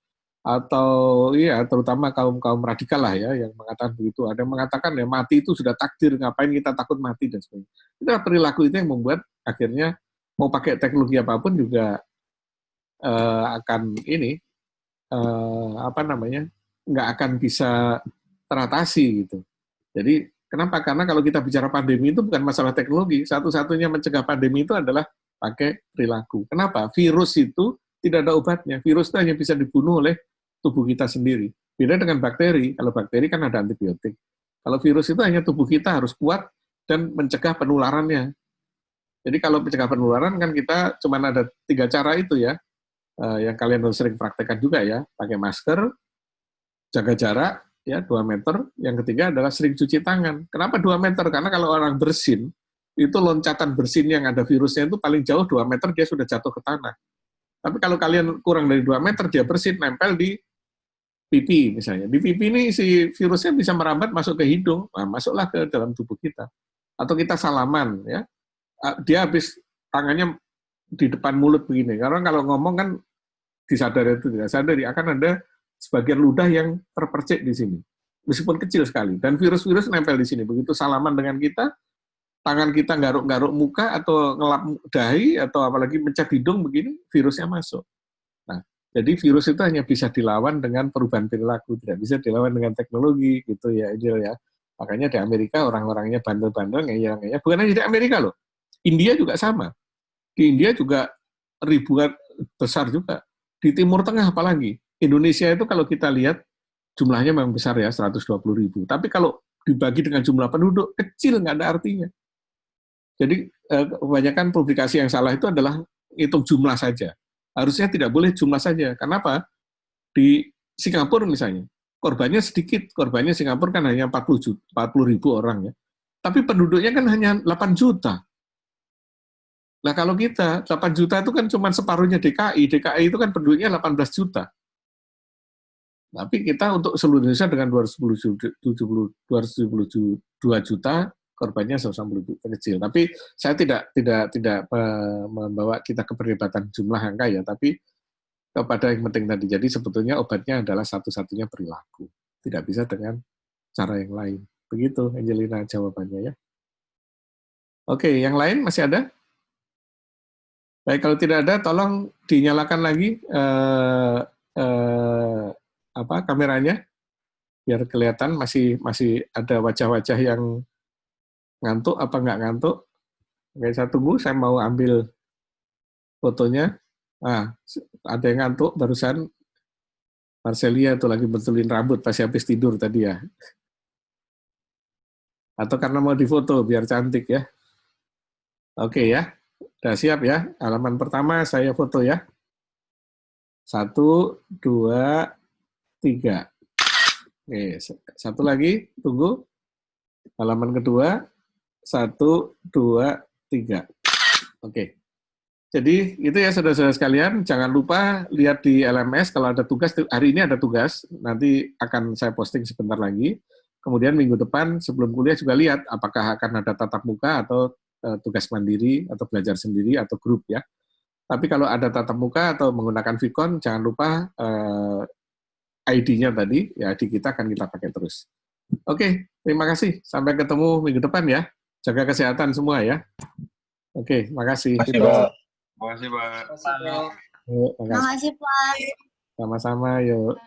atau ya terutama kaum radikal lah ya yang mengatakan begitu. Ada yang mengatakan ya mati itu sudah takdir, ngapain kita takut mati dan sebagainya. Itu perilaku itu yang membuat akhirnya mau pakai teknologi apapun juga akan ini nggak akan bisa teratasi gitu. Jadi kenapa? Karena kalau kita bicara pandemi itu bukan masalah teknologi. Satu-satunya mencegah pandemi itu adalah pakai perilaku. Kenapa? Virus itu tidak ada obatnya. Virus itu hanya bisa dibunuh oleh tubuh kita sendiri. Beda dengan bakteri. Kalau bakteri kan ada antibiotik. Kalau virus itu hanya tubuh kita harus kuat dan mencegah penularannya. Jadi kalau mencegah penularan kan kita cuma ada 3 cara itu ya, yang kalian udah sering praktekkan juga ya, pakai masker, jaga jarak, ya 2 meter. Yang ketiga adalah sering cuci tangan. Kenapa 2 meter? Karena kalau orang bersin, itu loncatan bersin yang ada virusnya itu paling jauh 2 meter dia sudah jatuh ke tanah. Tapi kalau kalian kurang dari 2 meter, dia bersin, nempel di pipi misalnya. Di pipi ini si virusnya bisa merambat masuk ke hidung, nah, masuklah ke dalam tubuh kita. Atau kita salaman, ya, dia habis tangannya di depan mulut begini. Karena kalau ngomong kan disadari itu tidak sadari, akan ada sebagian ludah yang terpercik di sini. Meskipun kecil sekali. Dan virus-virus nempel di sini. Begitu salaman dengan kita, tangan kita garuk-garuk muka atau ngelap dahi atau apalagi mencet hidung begini, virusnya masuk. Nah, jadi virus itu hanya bisa dilawan dengan perubahan perilaku, tidak bisa dilawan dengan teknologi gitu ya, Idil ya. Makanya di Amerika orang-orangnya bandel-bandel ngeyel-ngeyel. Bukan hanya di Amerika loh. India juga sama. Di India juga ribuan besar juga. Di Timur Tengah apalagi. Indonesia itu kalau kita lihat jumlahnya memang besar ya, 120.000. Tapi kalau dibagi dengan jumlah penduduk, kecil, nggak ada artinya. Jadi kebanyakan publikasi yang salah itu adalah hitung jumlah saja. Harusnya tidak boleh jumlah saja. Kenapa? Di Singapura misalnya, korbannya sedikit. Korbannya Singapura kan hanya 40 ribu orang ya. Tapi penduduknya kan hanya 8 juta. Nah kalau kita, 8 juta itu kan cuma separuhnya DKI. DKI itu kan penduduknya 18 juta. Tapi kita untuk seluruh Indonesia dengan 272 juta, korbannya sama-sama lebih kecil. Tapi saya tidak membawa kita ke perdebatan jumlah angka ya, tapi kepada yang penting tadi. Jadi sebetulnya obatnya adalah satu-satunya perilaku. Tidak bisa dengan cara yang lain. Begitu Angelina jawabannya ya. Oke, yang lain masih ada? Baik, kalau tidak ada, tolong dinyalakan lagi kameranya, biar kelihatan masih ada wajah-wajah yang ngantuk apa nggak ngantuk. Oke, saya tunggu, saya mau ambil fotonya. Nah, ada yang ngantuk barusan. Marcelia tuh lagi betulin rambut pasti habis tidur tadi ya. Atau karena mau difoto biar cantik ya. Oke ya, udah siap ya. Halaman pertama saya foto ya. 1, 2, 3. Oke, satu lagi, tunggu. Halaman kedua, 1, 2, 3. Oke. Jadi itu ya saudara-saudara sekalian, jangan lupa lihat di LMS kalau ada tugas, hari ini ada tugas, nanti akan saya posting sebentar lagi. Kemudian minggu depan sebelum kuliah juga lihat apakah akan ada tatap muka atau tugas mandiri atau belajar sendiri atau grup ya. Tapi kalau ada tatap muka atau menggunakan Vicon, jangan lupa ID-nya tadi, ya ID kita akan kita pakai terus. Oke, terima kasih. Sampai ketemu minggu depan ya. Jaga kesehatan semua ya. Oke, makasih. Terima kasih, Pak. Yuk, Terima kasih, Pak. sama-sama, yuk.